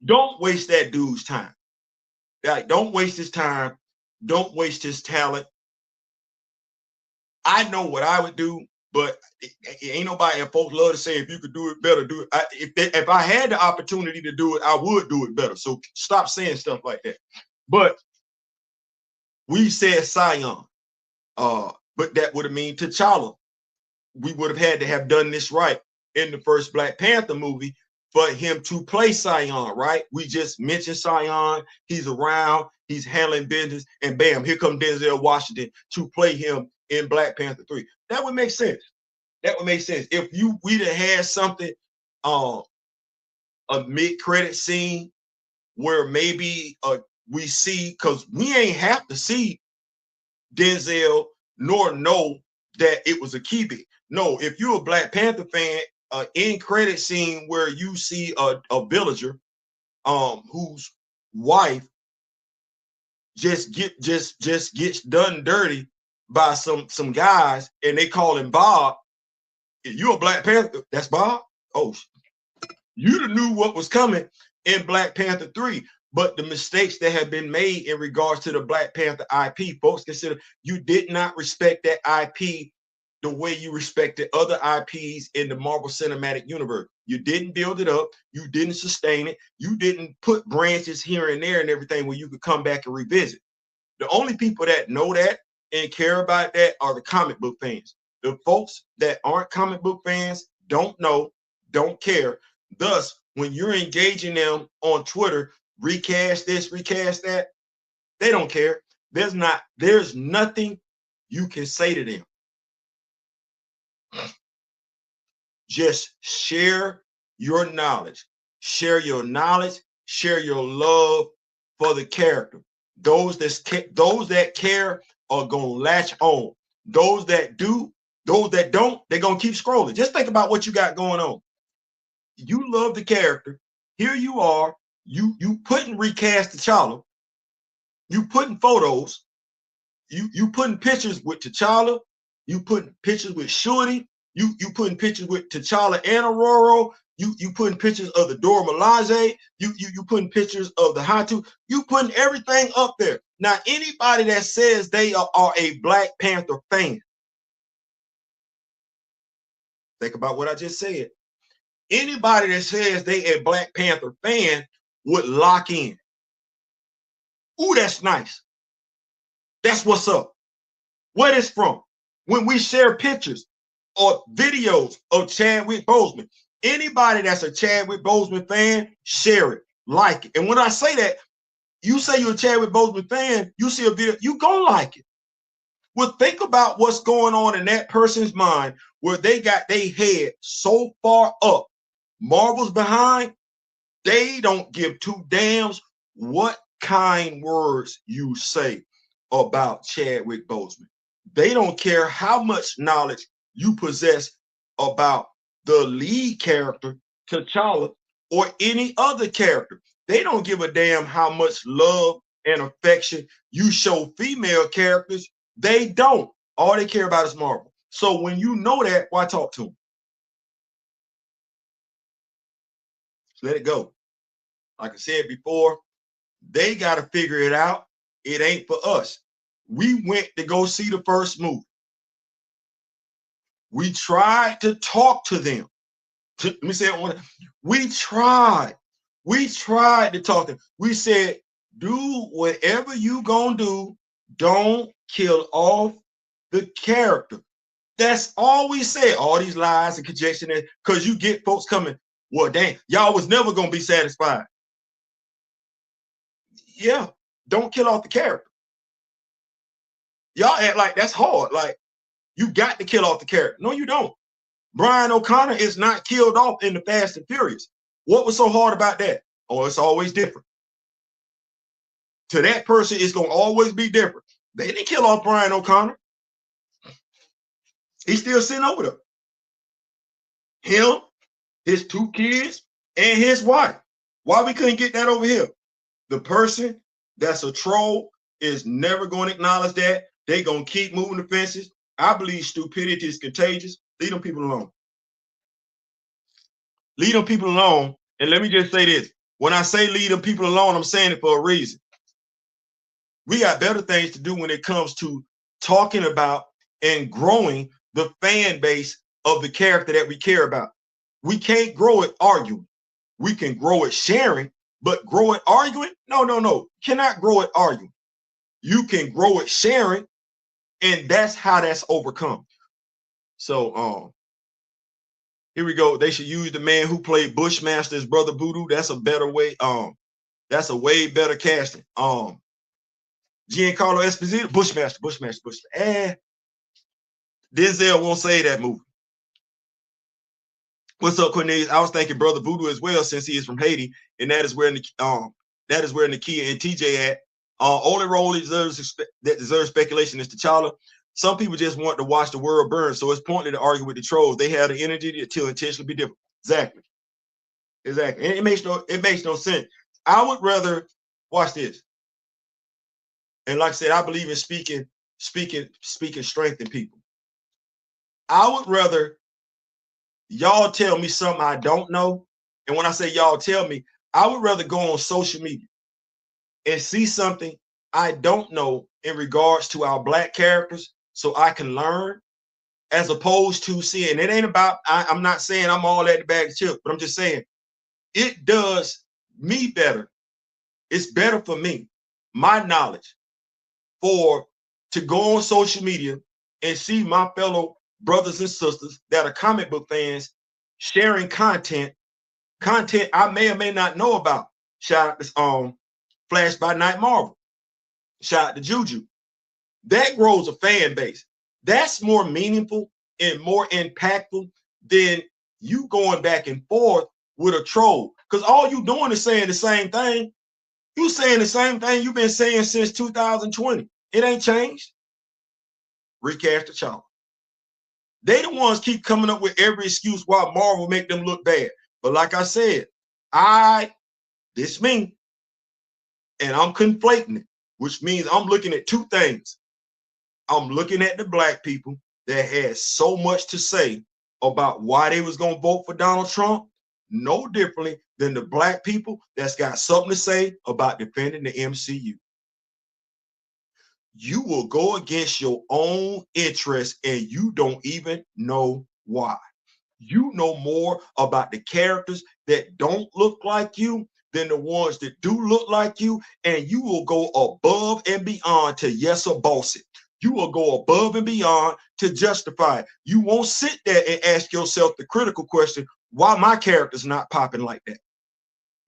don't waste that dude's time, like, don't waste his time, don't waste his talent. I know what I would do, but ain't nobody, and folks love to say, if you could do it better, do it. If I had the opportunity to do it, I would do it better. So stop saying stuff like that. But we said Scion, but that would have mean T'Challa. We would have had to have done this right in the first Black Panther movie for him to play Scion, right? We just mentioned Scion. He's around. He's handling business, and bam, here comes Denzel Washington to play him in Black Panther 3. That would make sense. That would make sense. If we'd have had something, a mid-credit scene where maybe we see, because we ain't have to see Denzel nor know that it was Akibe. No, if you're a Black Panther fan, end credit scene where you see a villager whose wife just gets done dirty by some guys, and they call him Bob. If you're a Black Panther, that's Bob. Oh, you'd have knew what was coming in Black Panther 3. But the mistakes that have been made in regards to the Black Panther IP, folks consider you did not respect that IP the way you respected other IPs in the Marvel Cinematic Universe. You didn't build it up. You didn't sustain it. You didn't put branches here and there and everything where you could come back and revisit. The only people that know that and care about that are the comic book fans. The folks that aren't comic book fans don't know, don't care. Thus, when you're engaging them on Twitter, recast this, recast that, they don't care. There's nothing you can say to them. Just share your knowledge. Share your knowledge, share your love for the character. Those that care are gonna latch on. Those that do, those that don't, they're gonna keep scrolling. Just think about what you got going on. You love the character. Here you are. You putting recast T'Challa. You putting photos. You putting pictures with T'Challa. You putting pictures with Shuri. You putting pictures with T'Challa and Aurora. You putting pictures of the Dora Milaje. You putting pictures of the Hatu. You putting everything up there. Now, anybody that says they are a Black Panther fan, think about what I just said. Anybody that says they a Black Panther fan would lock in. Ooh, that's nice. That's what's up. Where it's from. When we share pictures or videos of Chadwick Boseman, anybody that's a Chadwick Boseman fan, share it, like it. And when I say that, you say you're a Chadwick Boseman fan, you see a video, you gonna like it. Well, think about what's going on in that person's mind where they got their head so far up, Marvel's behind, they don't give two damns what kind words you say about Chadwick Boseman. They don't care how much knowledge you possess about the lead character, T'Challa, or any other character. They don't give a damn how much love and affection you show female characters. They don't. All they care about is Marvel. So when you know that, why talk to them? Let it go. Like I said before, they got to figure it out. It ain't for us. We went to go see the first movie. We tried to talk to them. Let me say it. We tried to talk to them. We said, do whatever you gonna do. Don't kill off the character. That's all we said. All these lies and conjecture, because you get folks coming, well, dang, y'all was never gonna be satisfied. Yeah, don't kill off the character. Y'all act like that's hard. Like, you got to kill off the character. No, you don't. Brian O'Connor is not killed off in the Fast and Furious. What was so hard about that? Oh, it's always different. To that person, it's going to always be different. They didn't kill off Brian O'Connor. He's still sitting over there. Him, his two kids, and his wife. Why we couldn't get that over here? The person that's a troll is never going to acknowledge that. They're going to keep moving the fences. I believe stupidity is contagious. Leave them people alone. Leave them people alone. And let me just say this. When I say leave them people alone, I'm saying it for a reason. We got better things to do when it comes to talking about and growing the fan base of the character that we care about. We can't grow it arguing. We can grow it sharing, but grow it arguing? No. Cannot grow it arguing. You can grow it sharing, and that's how that's overcome. So here we go. They should use the man who played Bushmaster as Brother Voodoo. That's a better way. That's a way better casting. Giancarlo Esposito, Bushmaster. Denzel won't say that movie. What's up, Cornelius? I was thinking Brother Voodoo as well, since he is from Haiti, and that is where Nakia and TJ at. Only role that deserves speculation is T'Challa. Some people just want to watch the world burn, so it's pointless to argue with the trolls. They have the energy to intentionally be different. Exactly. And it makes no sense. I would rather watch this. And like I said, I believe in speaking strength in people. I would rather y'all tell me something I don't know. And when I say y'all tell me, I would rather go on social media and see something I don't know in regards to our black characters so I can learn, as opposed to seeing, it ain't about, I'm not saying I'm all at the bag of chips, but I'm just saying it does me better. It's better for me, my knowledge, to go on social media and see my fellow brothers and sisters that are comic book fans sharing content I may or may not know about. Shout out to Flash by Night Marvel. Shout out to Juju. That grows a fan base. That's more meaningful and more impactful than you going back and forth with a troll. Because all you doing is saying the same thing. You saying the same thing you've been saying since 2020. It ain't changed. Recast the child. They the ones keep coming up with every excuse why Marvel make them look bad. But like I said, this me, and I'm conflating it, which means I'm looking at two things. I'm looking at the black people that had so much to say about why they was going to vote for Donald Trump, no differently than the black people that's got something to say about defending the MCU. You will go against your own interests and you don't even know why. You know more about the characters that don't look like you than the ones that do look like you, and you will go above and beyond to yes or boss it. You will go above and beyond to justify it. You won't sit there and ask yourself the critical question, why my character's not popping like that?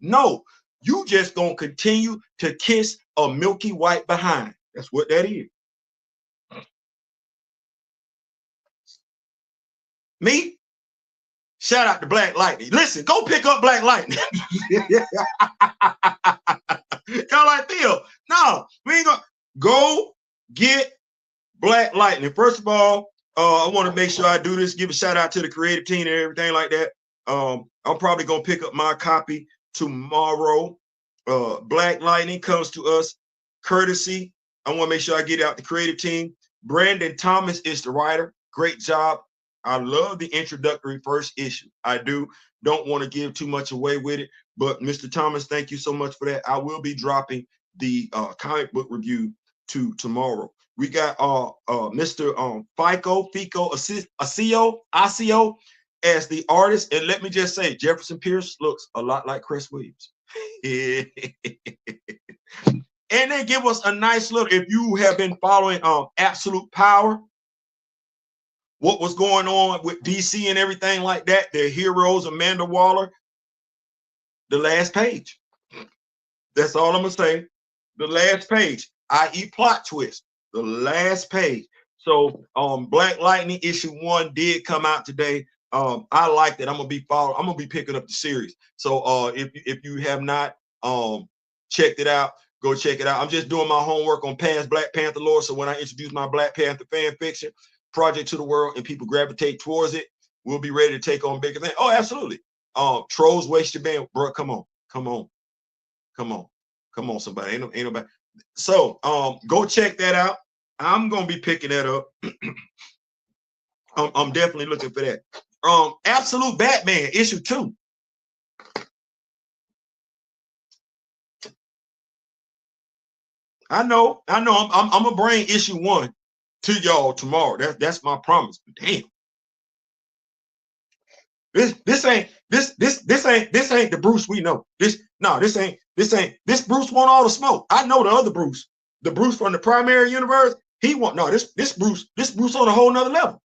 No, you just gonna continue to kiss a milky white behind. That's what that is. Me? Shout out to Black Lightning. Listen, go pick up Black Lightning. Y'all like Theo? No, we ain't gonna go get Black Lightning. First of all, I want to make sure I do this. Give a shout out to the creative team and everything like that. I'm probably gonna pick up my copy tomorrow. Black Lightning comes to us courtesy. I want to make sure I get out the creative team. Brandon Thomas is the writer. Great job. I love the introductory first issue. I do. Don't want to give too much away with it, but Mr. Thomas, thank you so much for that. I will be dropping the comic book review tomorrow. We got Mr. Asio as the artist, and let me just say, Jefferson Pierce looks a lot like Chris Williams. And they give us a nice look. If you have been following Absolute Power, what was going on with DC and everything like that, their heroes, Amanda Waller, the last page. That's all I'm gonna say. The last page, i.e. plot twist, the last page. So Black Lightning issue 1 did come out today. I liked it. I'm gonna be picking up the series. So if you have not checked it out, go check it out. I'm just doing my homework on past Black Panther lore. So when I introduce my Black Panther fan fiction project to the world and people gravitate towards it, we'll be ready to take on bigger things. Oh, absolutely. Trolls waste your band, bro. Come on, somebody. Ain't nobody. So go check that out. I'm gonna be picking that up. I'm definitely looking for that. Absolute Batman issue 2. I know. I'm gonna bring issue 1 to y'all tomorrow. That's my promise. But damn, this ain't the Bruce we know. This Bruce want all the smoke. I know the other Bruce, the Bruce from the primary universe. He want this Bruce on a whole nother level.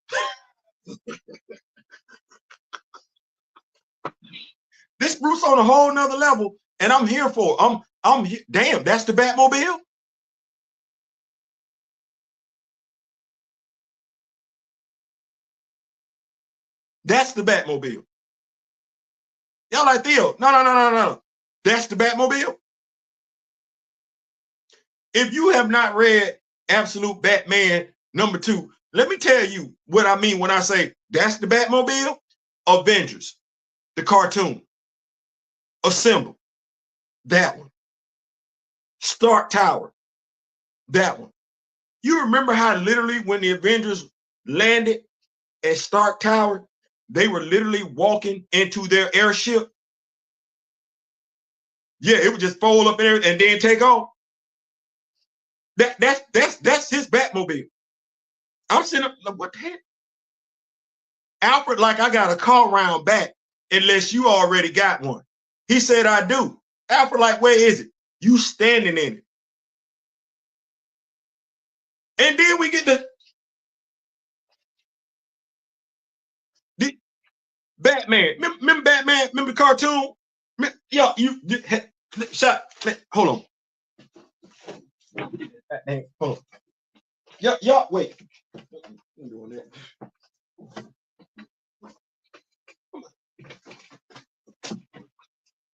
This Bruce on a whole nother level, and I'm here for it. I'm here. Damn, that's the Batmobile. That's the Batmobile. Y'all like Theo? No. That's the Batmobile. If you have not read Absolute Batman #2, let me tell you what I mean when I say that's the Batmobile. Avengers, the cartoon. Assemble, that one. Stark Tower, that one. You remember how literally when the Avengers landed at Stark Tower, they were literally walking into their airship? Yeah, it would just fold up there and then take off. That's his Batmobile. I'm sitting up like, what the heck? Alfred, like, I got a car round back unless you already got one. He said, I do. Alfred, like, where is it? You standing in it. And then we get the Batman. Remember Batman? Remember the cartoon? Yo, shot. Hold on. Hold on. Y'all, wait. I'm doing that.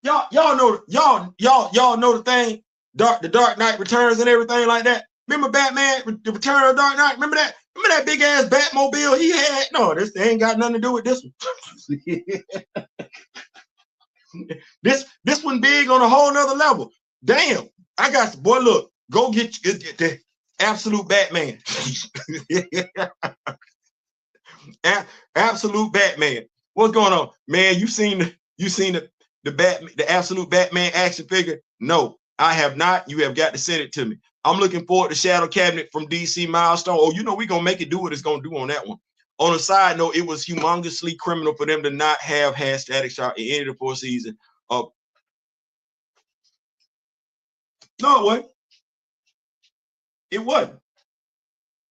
Y'all know the thing, the Dark Knight Returns and everything like that. Remember Batman, the Return of the Dark Knight? Remember that? Remember that big ass Batmobile he had? No, this ain't got nothing to do with this one. this one big on a whole nother level. Damn, I got, boy, look, go get the absolute Batman. Absolute Batman. What's going on, man? You seen the absolute Batman action figure? No, I have not. You have got to send it to me. I'm looking forward to Shadow Cabinet from DC Milestone. Oh, you know we're gonna make it do what it's gonna do on that one. On a side note, it was humongously criminal for them to not have had Static Shock in any of the 4 seasons. No, it wasn't. It wasn't.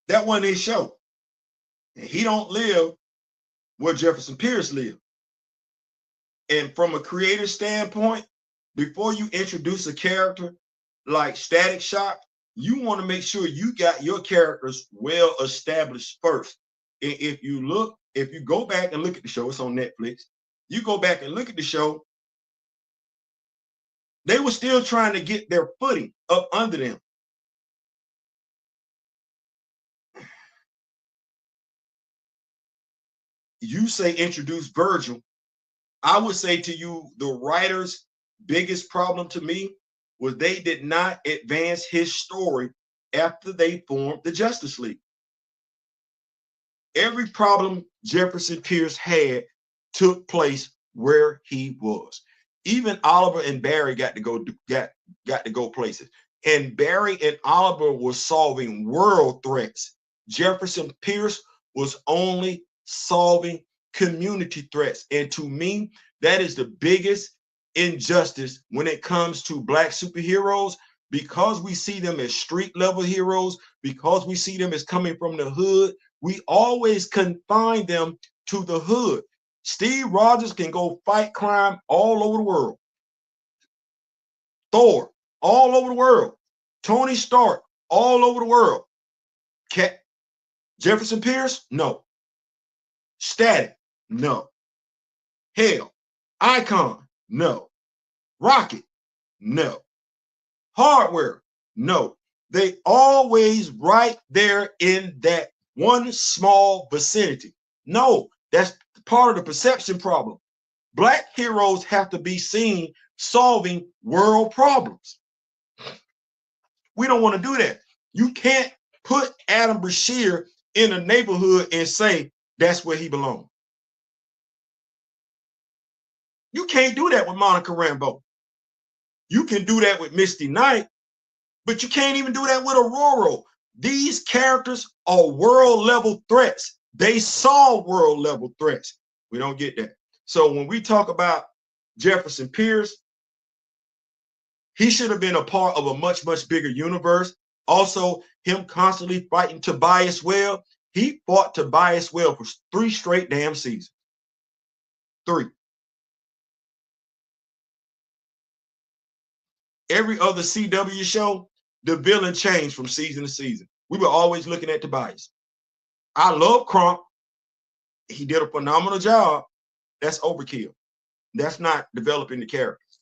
That wasn't his show. And he don't live where Jefferson Pierce lived. And from a creative standpoint, before you introduce a character like Static Shock, you want to make sure you got your characters well established first. And if you go back and look at the show, it's on Netflix. You go back and look at the show, they were still trying to get their footing up under them. You say introduce Virgil. I would say to you, the writer's biggest problem to me was they did not advance his story after they formed the Justice League. Every problem Jefferson Pierce had took place where he was. Even Oliver and Barry got to go places. And Barry and Oliver were solving world threats. Jefferson Pierce was only solving community threats. And to me, that is the biggest injustice when it comes to Black superheroes, because we see them as street level heroes, because we see them as coming from the hood. We always confine them to the hood. Steve Rogers can go fight crime all over the world. Thor, all over the world. Tony Stark, all over the world. Jefferson Pierce, no. Static, no. Hell, Icon, no. Rocket, no. Hardware, no. They always right there in that one small vicinity. No, that's part of the perception problem. Black heroes have to be seen solving world problems. We don't want to do that. You can't put Adam Brashear in a neighborhood and say that's where he belongs. You can't do that with Monica Rambeau. You can do that with Misty Knight, but you can't even do that with Aurora. These characters are world level threats. They solve world level threats. We don't get that. So when we talk about Jefferson Pierce, he should have been a part of a much, much bigger universe. Also, him constantly fighting Tobias Webb. He fought Tobias Webb for 3 straight damn seasons. 3. Every other CW show, the villain changed from season to season. We were always looking at Tobias. I love Crump. He did a phenomenal job. That's overkill. That's not developing the characters.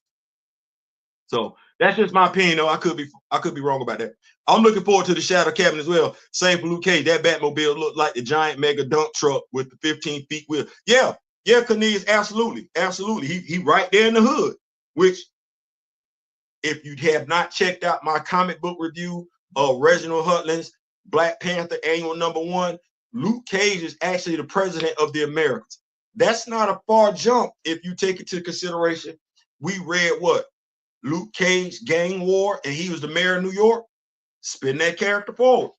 So that's just my opinion, though. I could be wrong about that. I'm looking forward to the Shadow Cabinet as well. Same for Luke Cage. That Batmobile looked like the giant mega dump truck with the 15 feet wheel. Yeah, Cornelius, absolutely. He right there in the hood, which, if you have not checked out my comic book review of Reginald Hudlin's Black Panther Annual #1, Luke Cage is actually the president of the Americans. That's not a far jump if you take it into consideration. We read what? Luke Cage gang war and he was the mayor of New York, spin that character forward.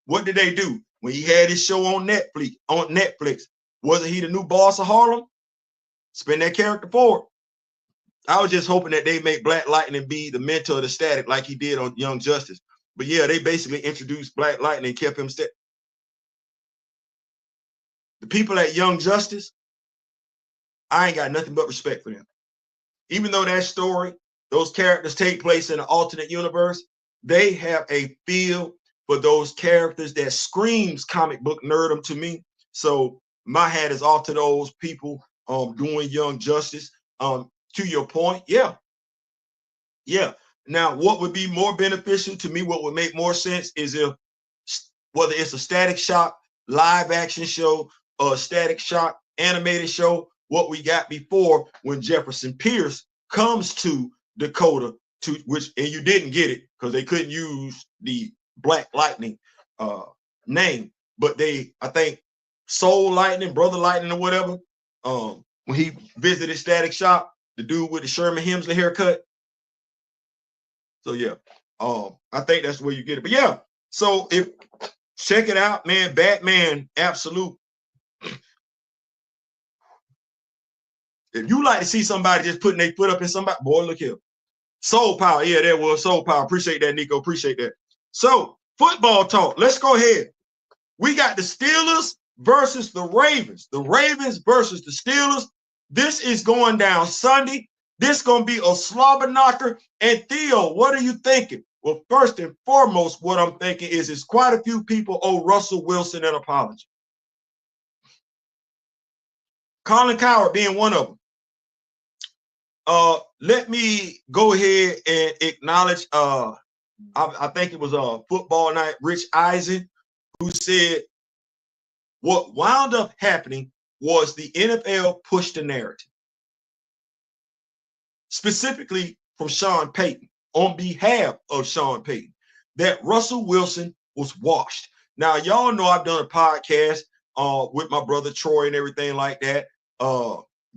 What did they do when he had his show on Netflix? Wasn't he the new boss of Harlem? Spin that character forward. I was just hoping that they make Black Lightning be the mentor of the Static like he did on Young Justice. But yeah, they basically introduced Black Lightning and kept him steady. The people at Young Justice, I ain't got nothing but respect for them. Even though that story, those characters take place in an alternate universe, they have a feel for those characters that screams comic book nerdom to me. So my hat is off to those people doing Young Justice. To your point, yeah. Now, what would be more beneficial to me, what would make more sense is if, whether it's a Static Shock live action show or a Static Shock animated show, what we got before when Jefferson Pierce comes to Dakota, to which, and you didn't get it because they couldn't use the Black Lightning name, but they, I think, Soul Lightning, Brother Lightning, or whatever, when he visited Static Shock, the dude with the Sherman Hemsley haircut. So yeah, I think that's where you get it. But yeah, so if check it out, man, Batman Absolute. If you like to see somebody just putting their foot up in somebody, boy, look here. Soul Power, yeah, there was Soul Power. Appreciate that, Nico. Appreciate that. So football talk. Let's go ahead. We got the Steelers versus the Ravens. The Ravens versus the Steelers. This is going down Sunday. This is going to be a slobber knocker. And Theo, what are you thinking? Well, first and foremost, what I'm thinking is quite a few people owe Russell Wilson an apology. Colin Cowherd being one of them. Let me go ahead and acknowledge, I think it was Football Night, Rich Eisen, who said what wound up happening was the NFL pushed the narrative, specifically from Sean Payton, on behalf of Sean Payton, that Russell Wilson was washed. Now, y'all know I've done a podcast with my brother Troy and everything like that,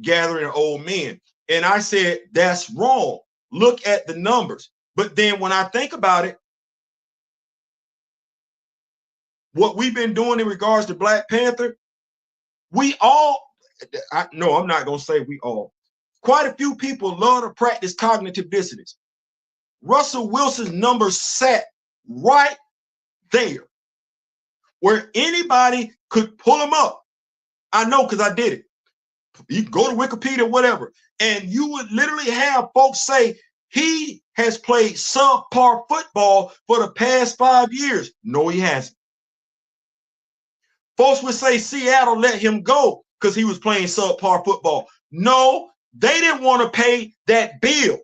gathering old men. And I said, that's wrong. Look at the numbers. But then when I think about it, what we've been doing in regards to Black Panther, we all, no, I'm not going to say we all, quite a few people love to practice cognitive dissonance. Russell Wilson's numbers sat right there where anybody could pull them up. I know because I did it. You can go to Wikipedia, whatever, and you would literally have folks say he has played subpar football for the past 5 years. No, he hasn't. Folks would say Seattle let him go because he was playing subpar football. No, they didn't want to pay that bill.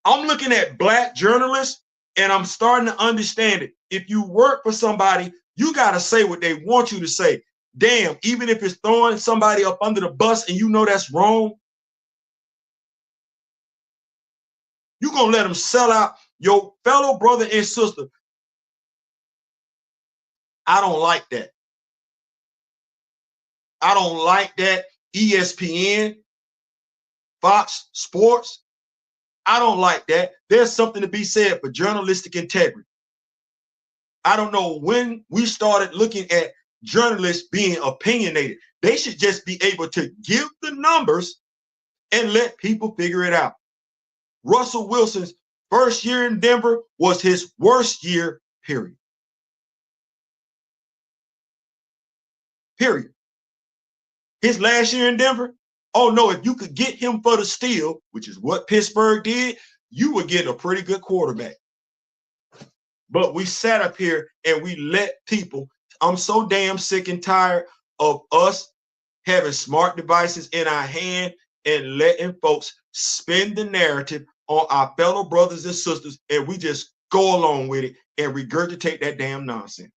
I'm looking at Black journalists, and I'm starting to understand it. If you work for somebody, you got to say what they want you to say. Damn, even if it's throwing somebody up under the bus and you know that's wrong, you're going to let them sell out your fellow brother and sister. I don't like that. I don't like that. ESPN, Fox Sports, I don't like that. There's something to be said for journalistic integrity. I don't know when we started looking at journalists being opinionated. They should just be able to give the numbers and let people figure it out. Russell Wilson's first year in Denver was his worst year, period. Period. His last year in Denver, oh no, if you could get him for the steal, which is what Pittsburgh did, you would get a pretty good quarterback. But we sat up here and we let people, I'm so damn sick and tired of us having smart devices in our hand and letting folks spin the narrative on our fellow brothers and sisters, and we just go along with it and regurgitate that damn nonsense.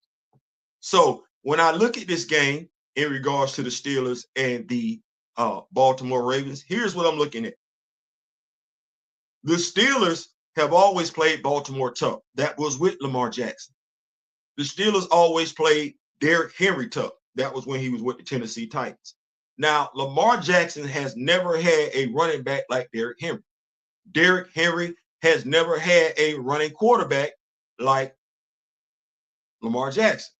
So when I look at this game in regards to the Steelers and the Baltimore Ravens, here's what I'm looking at. The Steelers have always played Baltimore tough. That was with Lamar Jackson. The Steelers always played Derrick Henry tough. That was when he was with the Tennessee Titans. Now, Lamar Jackson has never had a running back like Derrick Henry. Derrick Henry has never had a running quarterback like Lamar Jackson.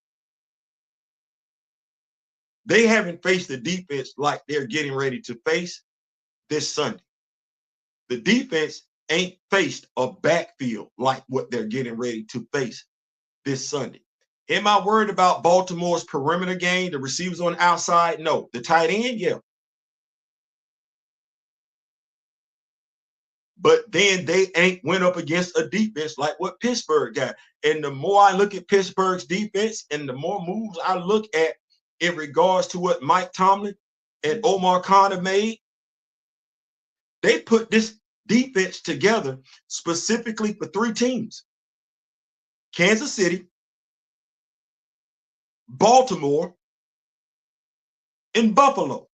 They haven't faced the defense like they're getting ready to face this Sunday. The defense ain't faced a backfield like what they're getting ready to face this Sunday. Am I worried about Baltimore's perimeter game, the receivers on the outside? No. The tight end, yeah. But then they ain't went up against a defense like what Pittsburgh got. And the more I look at Pittsburgh's defense and the more moves I look at in regards to what Mike Tomlin and Omar Khan have made, they put this defense together specifically for three teams: Kansas City, Baltimore, and Buffalo.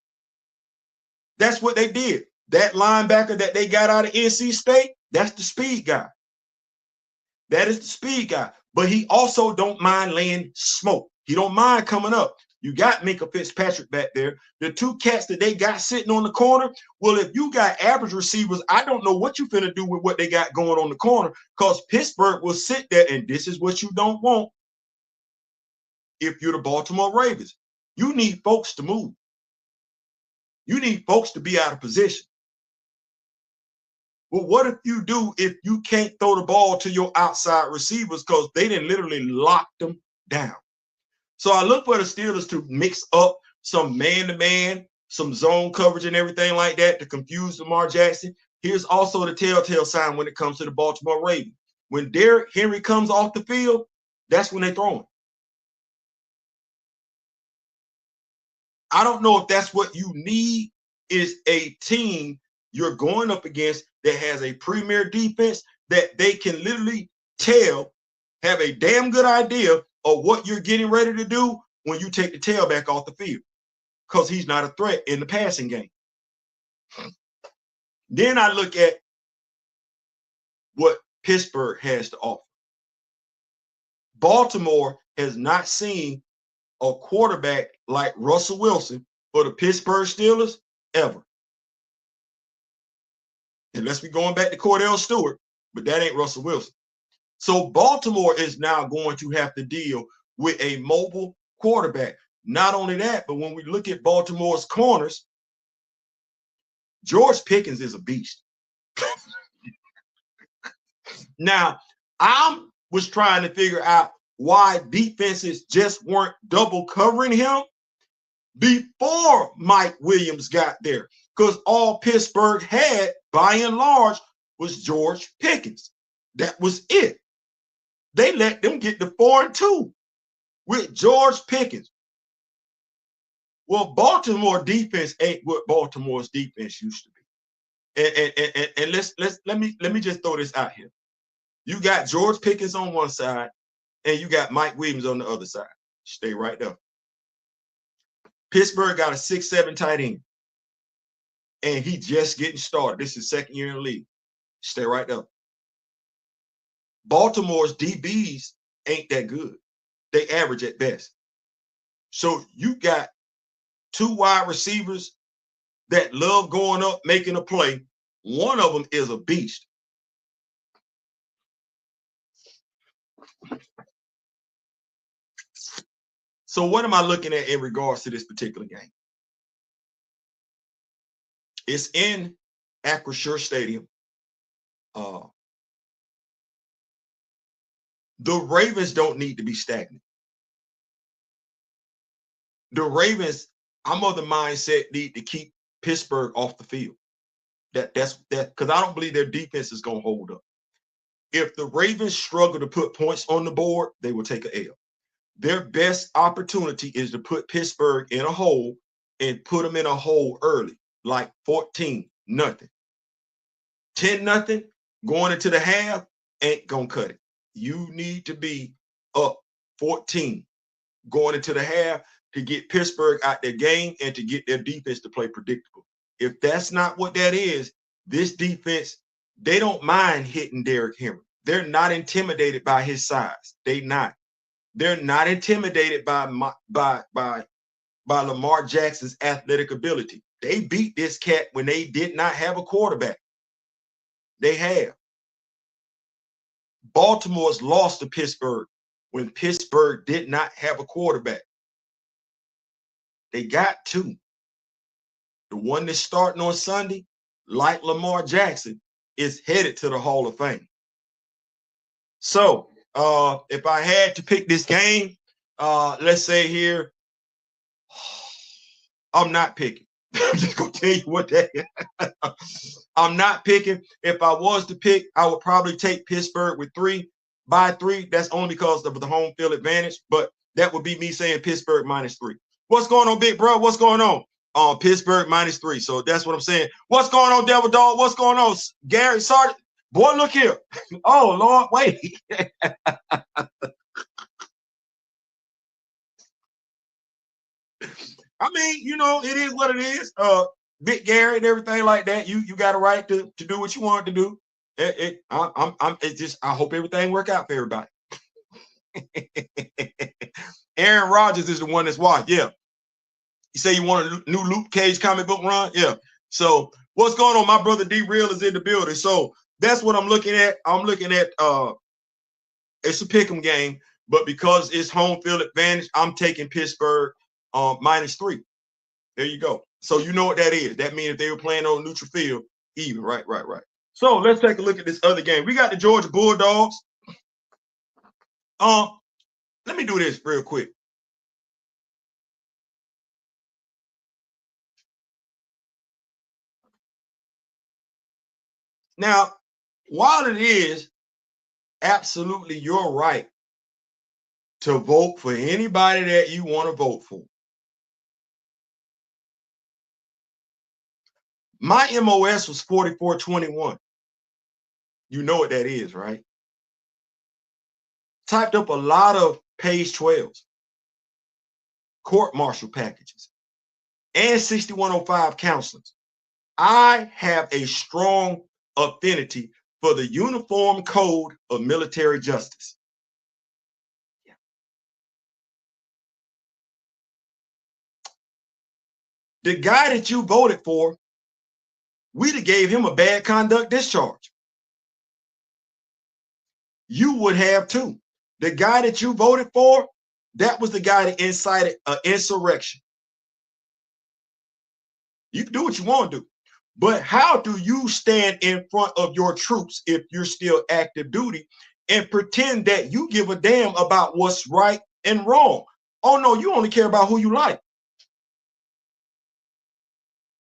That's what they did. That linebacker that they got out of NC State, that's the speed guy. That is the speed guy. But he also don't mind laying smoke. He don't mind coming up. You got Minka Fitzpatrick back there. The two cats that they got sitting on the corner, well, if you got average receivers, I don't know what you finna do with what they got going on the corner, because Pittsburgh will sit there, and this is what you don't want if you're the Baltimore Ravens. You need folks to move. You need folks to be out of position. Well, what if you do if you can't throw the ball to your outside receivers because they didn't literally lock them down? So I look for the Steelers to mix up some man-to-man, some zone coverage and everything like that to confuse Lamar Jackson. Here's also the telltale sign when it comes to the Baltimore Ravens. When Derrick Henry comes off the field, that's when they throw him. I don't know if that's what you need, is a team you're going up against that has a premier defense that they can literally tell, have a damn good idea of what you're getting ready to do when you take the tailback off the field, because he's not a threat in the passing game. Then I look at what Pittsburgh has to offer. Baltimore has not seen a quarterback like Russell Wilson for the Pittsburgh Steelers ever. Unless we're going back to Cordell Stewart, but that ain't Russell Wilson. So Baltimore is now going to have to deal with a mobile quarterback. Not only that, but when we look at Baltimore's corners, George Pickens is a beast. Now, I was trying to figure out why defenses just weren't double covering him before Mike Williams got there, because all Pittsburgh had, by and large, was George Pickens. That was it. They let them get to 4-2 with George Pickens. Well, Baltimore defense ain't what Baltimore's defense used to be. And let me just throw this out here. You got George Pickens on one side, and you got Mike Williams on the other side. Stay right there. Pittsburgh got a 6'7" tight end, and he just getting started. This is second year in the league. Stay right there. Baltimore's DBs ain't that good. They average at best. So you got two wide receivers that love going up, making a play. One of them is a beast. So what am I looking at in regards to this particular game? It's in Acrisure Stadium. The Ravens don't need to be stagnant. The Ravens, I'm of the mindset, need to keep Pittsburgh off the field. That's because I don't believe their defense is going to hold up. If the Ravens struggle to put points on the board, they will take an L. Their best opportunity is to put Pittsburgh in a hole and put them in a hole early, like 14-0. 10-0 going into the half ain't going to cut it. You need to be up 14 going into the half to get Pittsburgh out their game and to get their defense to play predictable. If that's not what that is, this defense, they don't mind hitting Derrick Henry. They're not intimidated by his size. They're not intimidated by by Lamar Jackson's athletic ability. They beat this cat when they did not have a quarterback. They have. Baltimore's lost to Pittsburgh when Pittsburgh did not have a quarterback. They got two. The one that's starting on Sunday, like Lamar Jackson, is headed to the Hall of Fame. So if I had to pick this game, let's say here, I'm not picking. I'm just gonna tell you what that is. I'm not picking. If I was to pick, I would probably take Pittsburgh with 3 by 3. That's only because of the home field advantage, but that would be me saying Pittsburgh -3. What's going on, big bro? What's going on? Pittsburgh -3. So that's what I'm saying. What's going on, Devil Dog? What's going on, Gary Sargent? Boy, look here. Oh, Lord, wait. I mean, you know, it is what it is. Big Gary and everything like that. You got a right to do what you want to do. I hope everything work out for everybody. Aaron Rodgers is the one that's watched. Yeah. You say you want a new Luke Cage comic book run? Yeah. So what's going on? My brother D Real is in the building. So that's what I'm looking at. I'm looking at it's a pick'em game, but because it's home field advantage, I'm taking Pittsburgh -3. There you go. So you know what that is. That means if they were playing on neutral field, even. Right. So let's take a look at this other game. We got the Georgia Bulldogs. Let me do this real quick. Now, while it is absolutely your right to vote for anybody that you want to vote for, my MOS was 4421. You know what that is, right? Typed up a lot of page 12s, court martial packages, and 6105 counselings. I have a strong affinity for the Uniform Code of Military Justice. Yeah. The guy that you voted for, we'd have gave him a bad conduct discharge. You would have too. The guy that you voted for, that was the guy that incited an insurrection. You can do what you want to do, but how do you stand in front of your troops if you're still active duty and pretend that you give a damn about what's right and wrong? Oh no, you only care about who you like.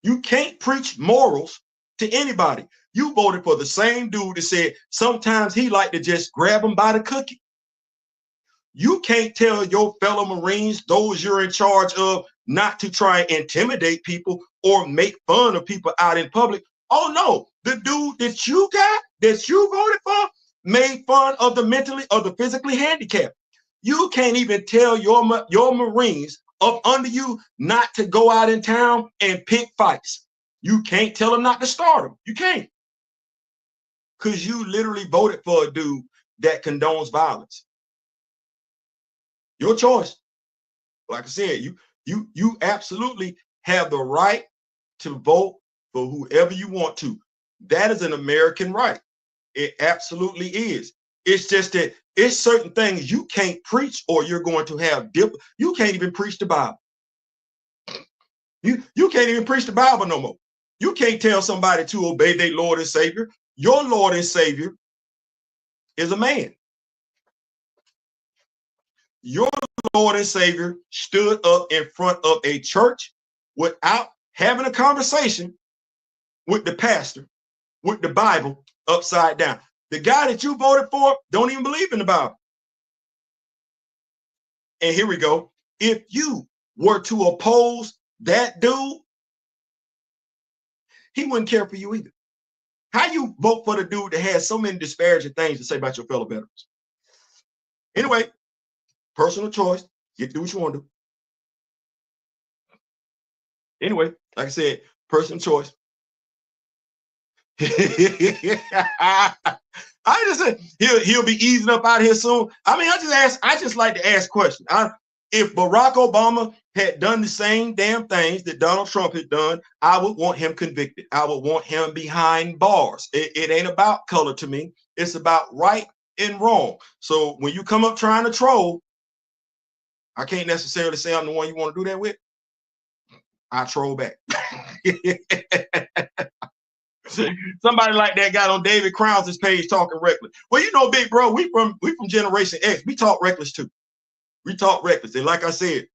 You can't preach morals to anybody. You voted for the same dude that said sometimes he like to just grab them by the cookie. You can't tell your fellow Marines, those you're in charge of, not to try and intimidate people or make fun of people out in public. Oh no, the dude that you got, that you voted for, made fun of the mentally or the physically handicapped. You can't even tell your Marines up under you not to go out in town and pick fights. You can't tell them not to start them. You can't. Because you literally voted for a dude that condones violence. Your choice. Like I said, you absolutely have the right to vote for whoever you want to. That is an American right. It absolutely is. It's just that it's certain things you can't preach or you're going to have you can't even preach the Bible. You can't even preach the Bible no more. You can't tell somebody to obey their Lord and Savior. Your Lord and Savior is a man. Your Lord and Savior stood up in front of a church without having a conversation with the pastor, with the Bible upside down. The guy that you voted for don't even believe in the Bible. And here we go. If you were to oppose that dude, he wouldn't care for you either. How you vote for the dude that has so many disparaging things to say about your fellow veterans? Anyway, personal choice. You do what you want to do. Anyway, like I said, personal choice. I just said he'll be easing up out here soon. I mean, I just like to ask questions. If Barack Obama had done the same damn things that Donald Trump had done, I would want him convicted. I would want him behind bars. It ain't about color to me. It's about right and wrong. So when you come up trying to troll, I can't necessarily say I'm the one you want to do that with. I troll back. Somebody like that got on David Crown's page talking reckless. Well, you know, big bro, we from Generation X. We talk reckless too. We talk reckless. And like I said,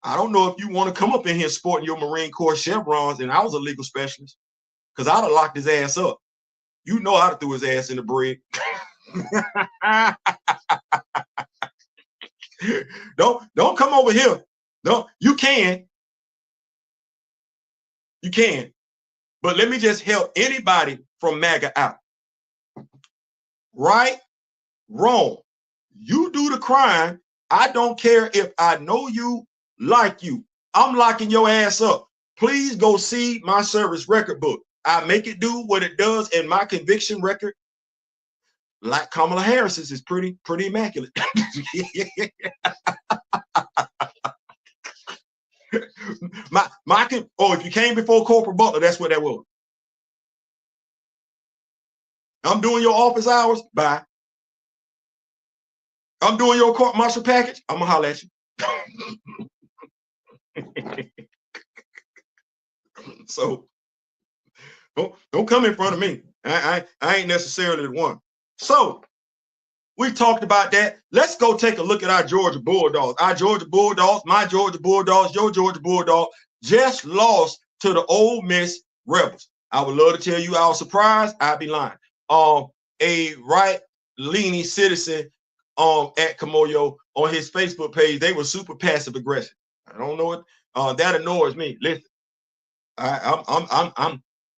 I don't know if you want to come up in here sporting your Marine Corps chevrons, and I was a legal specialist, because I'd have locked his ass up. You know how to throw his ass in the brig. Don't come over here. No, you can. You can. But let me just help anybody from MAGA out. Right, wrong. You do the crime. I don't care if I know you, like you. I'm locking your ass up. Please go see my service record book. I make it do what it does, and my conviction record, like Kamala Harris's, is pretty immaculate. If you came before Corporal Butler, that's what that was. I'm doing your office hours, bye. I'm doing your court martial package, I'm gonna holler at you. So don't come in front of me. I ain't necessarily the one. So we talked about that. Let's go take a look at our Georgia Bulldogs. Our Georgia Bulldogs, my Georgia Bulldogs, your Georgia Bulldog, just lost to the Ole Miss Rebels. I would love to tell you I was surprised. I'd be lying. A right-leaning citizen at Camoyo on his Facebook page, they were super passive aggressive. I don't know what that annoys me. Listen, I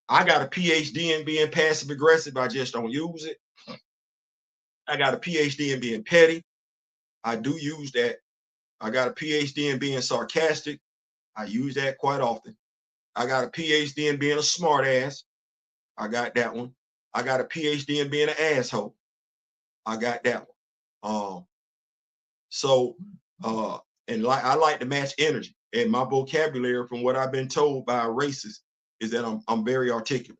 got a PhD in being passive aggressive. I just don't use it. I got a PhD in being petty. I do use that. I got a PhD in being sarcastic. I use that quite often. I got a PhD in being a smart ass. I got that one. I got a PhD in being an asshole. I got that one. And I like to match energy. And my vocabulary, from what I've been told by racists, is that I'm very articulate.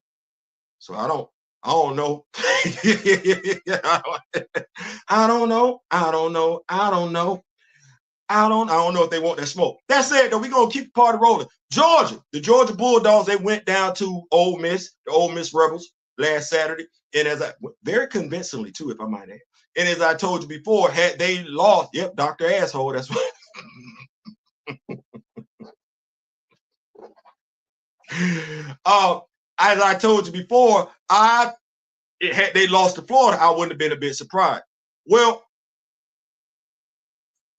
So I don't know. I don't know if they want that smoke. That said, though, we're gonna keep the party rolling. Georgia, the Georgia Bulldogs, they went down to Ole Miss, the Ole Miss Rebels, last Saturday, and very convincingly too, if I might add. And as I told you before, had they lost, yep, Dr. Asshole, that's what. As I told you before, had they lost to Florida, I wouldn't have been a bit surprised. Well,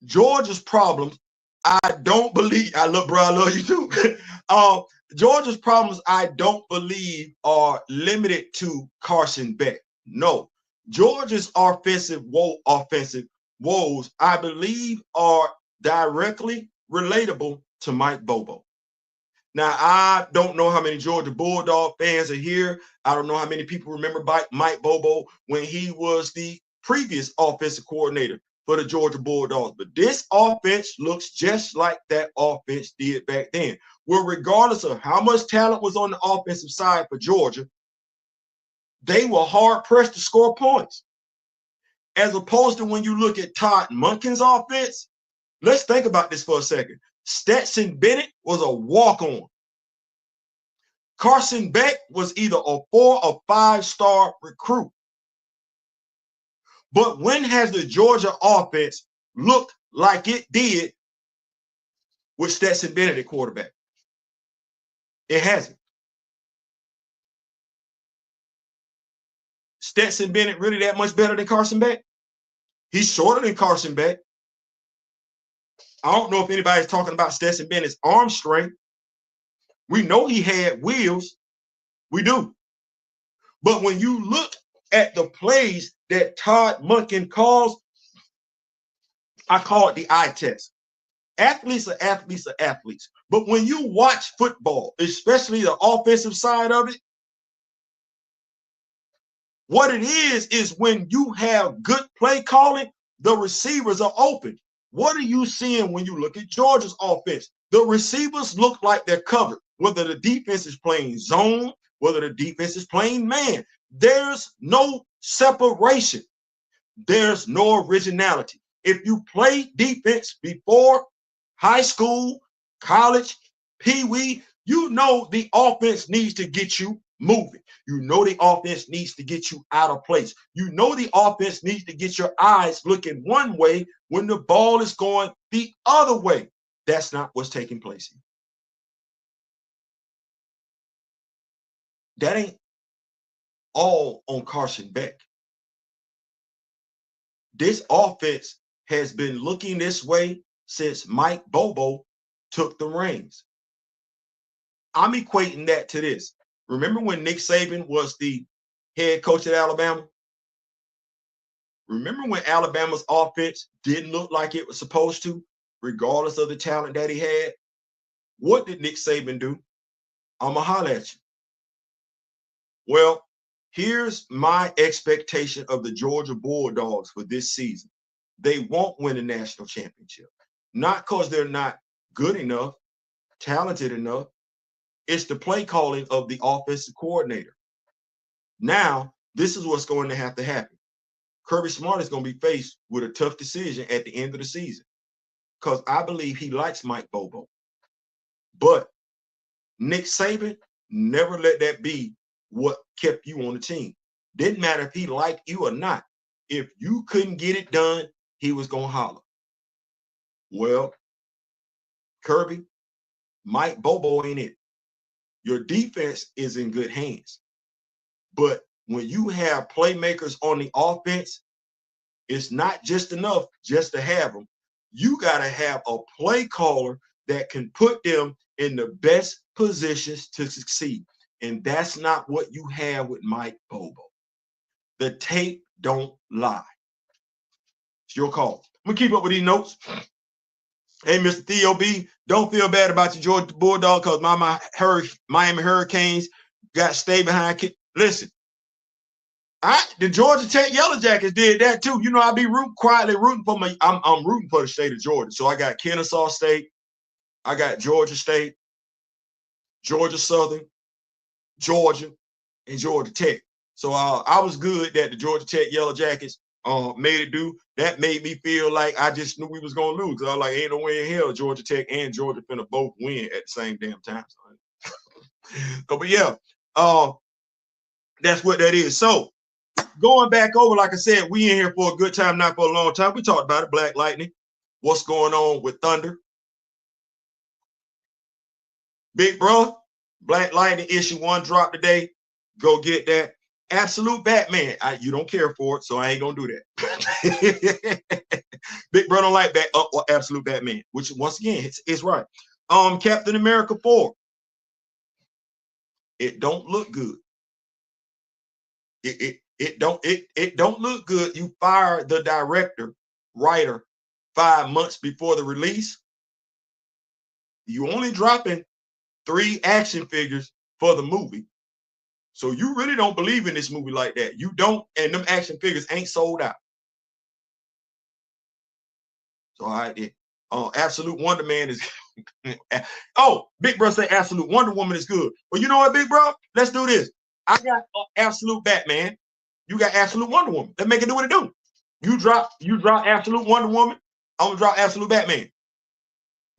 Georgia's problems, I don't believe. I love you too. Georgia's problems, I don't believe, are limited to Carson Beck. No, Georgia's offensive woes, I believe, are directly relatable to Mike Bobo. Now, I don't know how many Georgia Bulldog fans are here. I don't know how many people remember Mike Bobo when he was the previous offensive coordinator for the Georgia Bulldogs. But this offense looks just like that offense did back then. Well, regardless of how much talent was on the offensive side for Georgia, they were hard-pressed to score points. As opposed to when you look at Todd Monken's offense, let's think about this for a second. Stetson Bennett was a walk-on. Carson Beck was either a 4 or 5-star recruit. But when has the Georgia offense looked like it did with Stetson Bennett at quarterback? It hasn't. Stetson Bennett really that much better than Carson Beck? He's shorter than Carson Beck. I don't know if anybody's talking about Stetson Bennett's arm strength. We know he had wheels. We do. But when you look at the plays that Todd Monken calls, I call it the eye test. Athletes are athletes are athletes. But when you watch football, especially the offensive side of it, what it is when you have good play calling, the receivers are open. What are you seeing when you look at Georgia's offense? The receivers look like they're covered, whether the defense is playing zone, whether the defense is playing man. There's no separation. There's no originality. If you play defense before high school, college, pee-wee, you know the offense needs to get you moving. You know the offense needs to get you out of place. You know the offense needs to get your eyes looking one way when the ball is going the other way. That's not what's taking place here. That ain't all on Carson Beck. This offense has been looking this way since Mike Bobo took the reins. I'm equating that to this. Remember when Nick Saban was the head coach at Alabama? Remember when Alabama's offense didn't look like it was supposed to, regardless of the talent that he had? What did Nick Saban do? I'ma holler at you. Well, here's my expectation of the Georgia Bulldogs for this season. They won't win a national championship. Not because they're not good enough, talented enough. It's the play calling of the offensive coordinator. Now, this is what's going to have to happen. Kirby Smart is going to be faced with a tough decision at the end of the season because I believe he likes Mike Bobo. But Nick Saban, never let that be what kept you on the team. Didn't matter if he liked you or not. If you couldn't get it done, he was going to holler. Well, Kirby, Mike Bobo ain't it. Your defense is in good hands. But when you have playmakers on the offense, it's not just enough just to have them. You got to have a play caller that can put them in the best positions to succeed. And that's not what you have with Mike Bobo. The tape don't lie. It's your call. I'm going to keep up with these notes. Hey, Mr. Theo B, don't feel bad about your Georgia Bulldog because Miami Hurricanes got to stay behind. Listen, the Georgia Tech Yellow Jackets did that too. You know, I be quietly rooting for I'm rooting for the state of Georgia. So I got Kennesaw State, I got Georgia State, Georgia Southern, Georgia, and Georgia Tech. So I was good that the Georgia Tech Yellow Jackets made it do. That made me feel like I just knew we was gonna lose. I was like, ain't no way in hell Georgia Tech and Georgia finna both win at the same damn time. But yeah, that's what that is. So going back over, like I said, we in here for a good time, not for a long time. We talked about it, Black Lightning. What's going on with Thunder? Big bro, Black Lightning issue 1 drop today. Go get that. Absolute Batman. You don't care for it, so I ain't gonna do that. Big bro don't like Absolute Batman, which once again, it's right. Captain America 4. It don't look good. It don't look good. You fire the director, writer 5 months before the release. You only dropping 3 action figures for the movie. So you really don't believe in this movie like that. You don't, and them action figures ain't sold out. So Absolute Wonder Man is oh, Big Bro say Absolute Wonder Woman is good. Well, you know what, Big Bro? Let's do this. I got Absolute Batman. You got Absolute Wonder Woman. Let's make it do what it do. You drop Absolute Wonder Woman. I'm gonna drop Absolute Batman.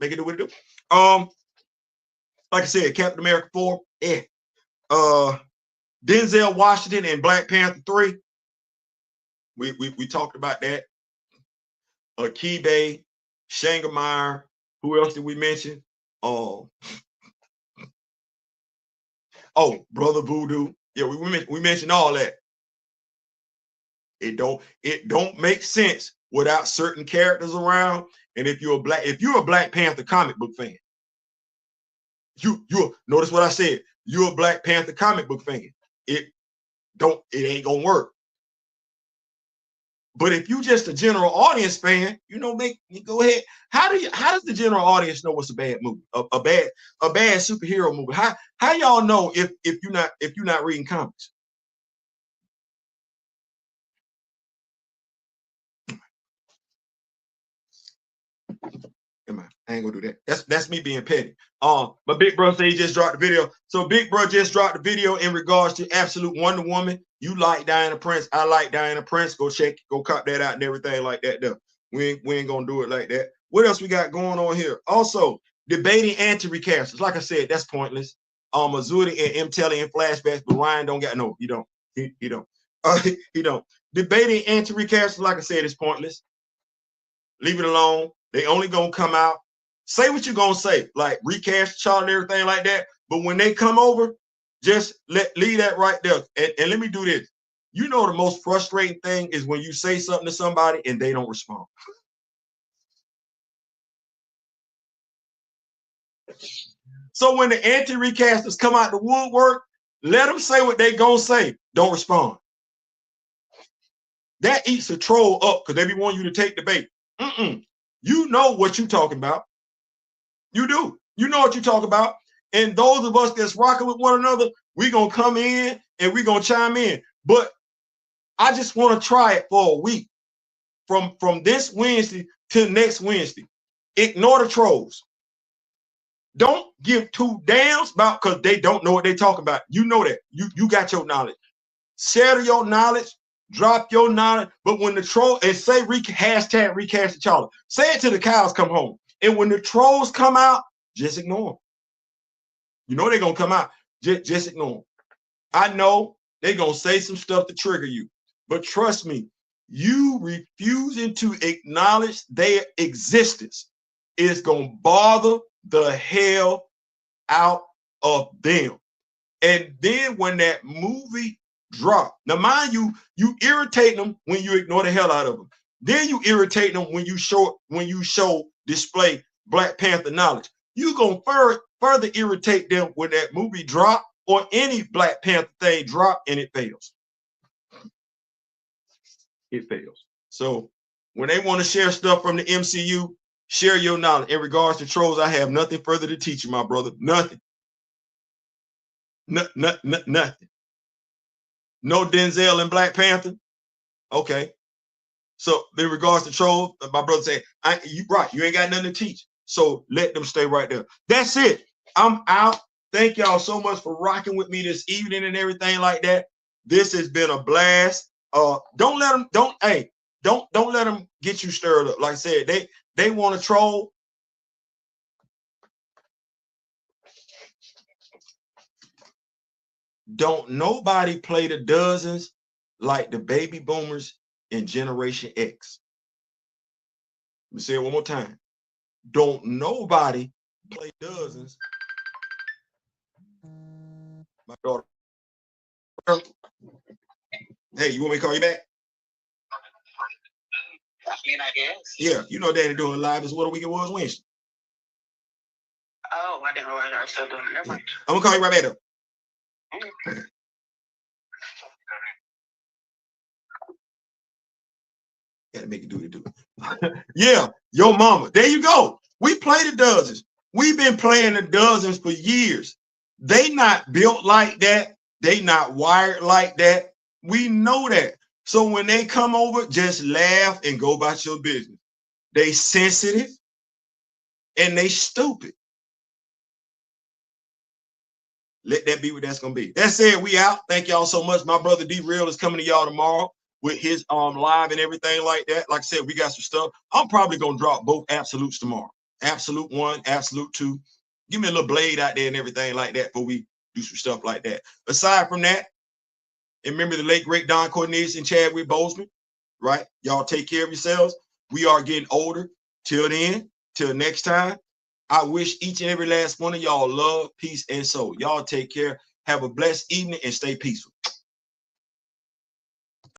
Make it do what it do. Like I said, Captain America 4. Denzel Washington and Black Panther 3. We talked about that. Akibe, Shangamire. Who else did we mention? Oh, Brother Voodoo. Yeah, we mentioned all that. It don't make sense without certain characters around. And if you're a Black Panther comic book fan, you notice what I said. You're a Black Panther comic book fan. It ain't gonna work. But if you just a general audience fan, go ahead. How does the general audience know what's a bad movie, a bad superhero movie? How y'all know if you're not reading comics? Come on, I ain't gonna do that. That's me being petty. But Big Bro say he just dropped the video. So Big Bro just dropped the video in regards to Absolute Wonder Woman. You like Diana Prince, I like Diana Prince. Go check, go cop that out and everything like that. Though we ain't gonna do it like that. What else we got going on here? Also, debating anti-recasters. Like I said, that's pointless. Azuri and M Telly in flashbacks, but Ryan don't got no. He don't. He don't. He don't. Debating anti-recasters. Like I said, it's pointless. Leave it alone. They only gonna come out, say what you're gonna say, like recast child and everything like that. But when they come over, just leave that right there. And let me do this. You know, the most frustrating thing is when you say something to somebody and they don't respond. So when the anti-recasters come out the woodwork, let them say what they gonna say. Don't respond. That eats a troll up because they be wanting you to take the bait. You know what you talking about. You do. You know what you talk about. And those of us that's rocking with one another, we gonna come in and we gonna chime in. But I just want to try it for a week. From this Wednesday to next Wednesday. Ignore the trolls. Don't give two damns about because they don't know what they talking about. You know that. You got your knowledge. Share your knowledge. Drop your knowledge. But when the troll and say hashtag recast the child, say it till the cows come home. And when the trolls come out, just ignore them. You know they're gonna come out. Just ignore them. I know they're gonna say some stuff to trigger you, but trust me, you refusing to acknowledge their existence is gonna bother the hell out of them. And then when that movie drop, now mind you, you irritate them when you ignore the hell out of them. Then you irritate them when you show display Black Panther knowledge. You gonna further irritate them when that movie drop or any Black Panther thing drop and it fails. It fails. So when they want to share stuff from the MCU, share your knowledge. In regards to trolls, I have nothing further to teach you, my brother. Nothing. Nothing. No Denzel and Black Panther. Okay. So in regards to trolls, my brother said, you ain't got nothing to teach. So let them stay right there. That's it. I'm out. Thank y'all so much for rocking with me this evening and everything like that. This has been a blast. Don't let them get you stirred up. Like I said, they want to troll. Don't nobody play the dozens like the baby boomers in Generation X. Let me say it one more time. Don't nobody play dozens. My daughter. Hey, you want me to call you back? I mean, I guess. Yeah, you know Daddy doing live is what a week it was Wednesday. Oh, I didn't know I was still doing it. Never mind. I'm gonna call you right back up. Okay. Gotta make it do it. Yeah, your mama. There you go. We play the dozens. We've been playing the dozens for years. They not built like that. They not wired like that. We know that. So when they come over, just laugh and go about your business. They sensitive and they stupid. Let that be what that's gonna be. That said, we out. Thank y'all so much. My brother D Real is coming to y'all tomorrow with his live and everything like that. Like I said, we got some stuff. I'm probably gonna drop both absolutes tomorrow. Absolute 1, absolute 2. Give me a little blade out there and everything like that before we do some stuff like that. Aside from that, and remember the late great Don Cornelius and Chadwick Boseman, right? Y'all take care of yourselves. We are getting older. Till then, till next time, I wish each and every last one of y'all love, peace, and soul. Y'all take care. Have a blessed evening and stay peaceful.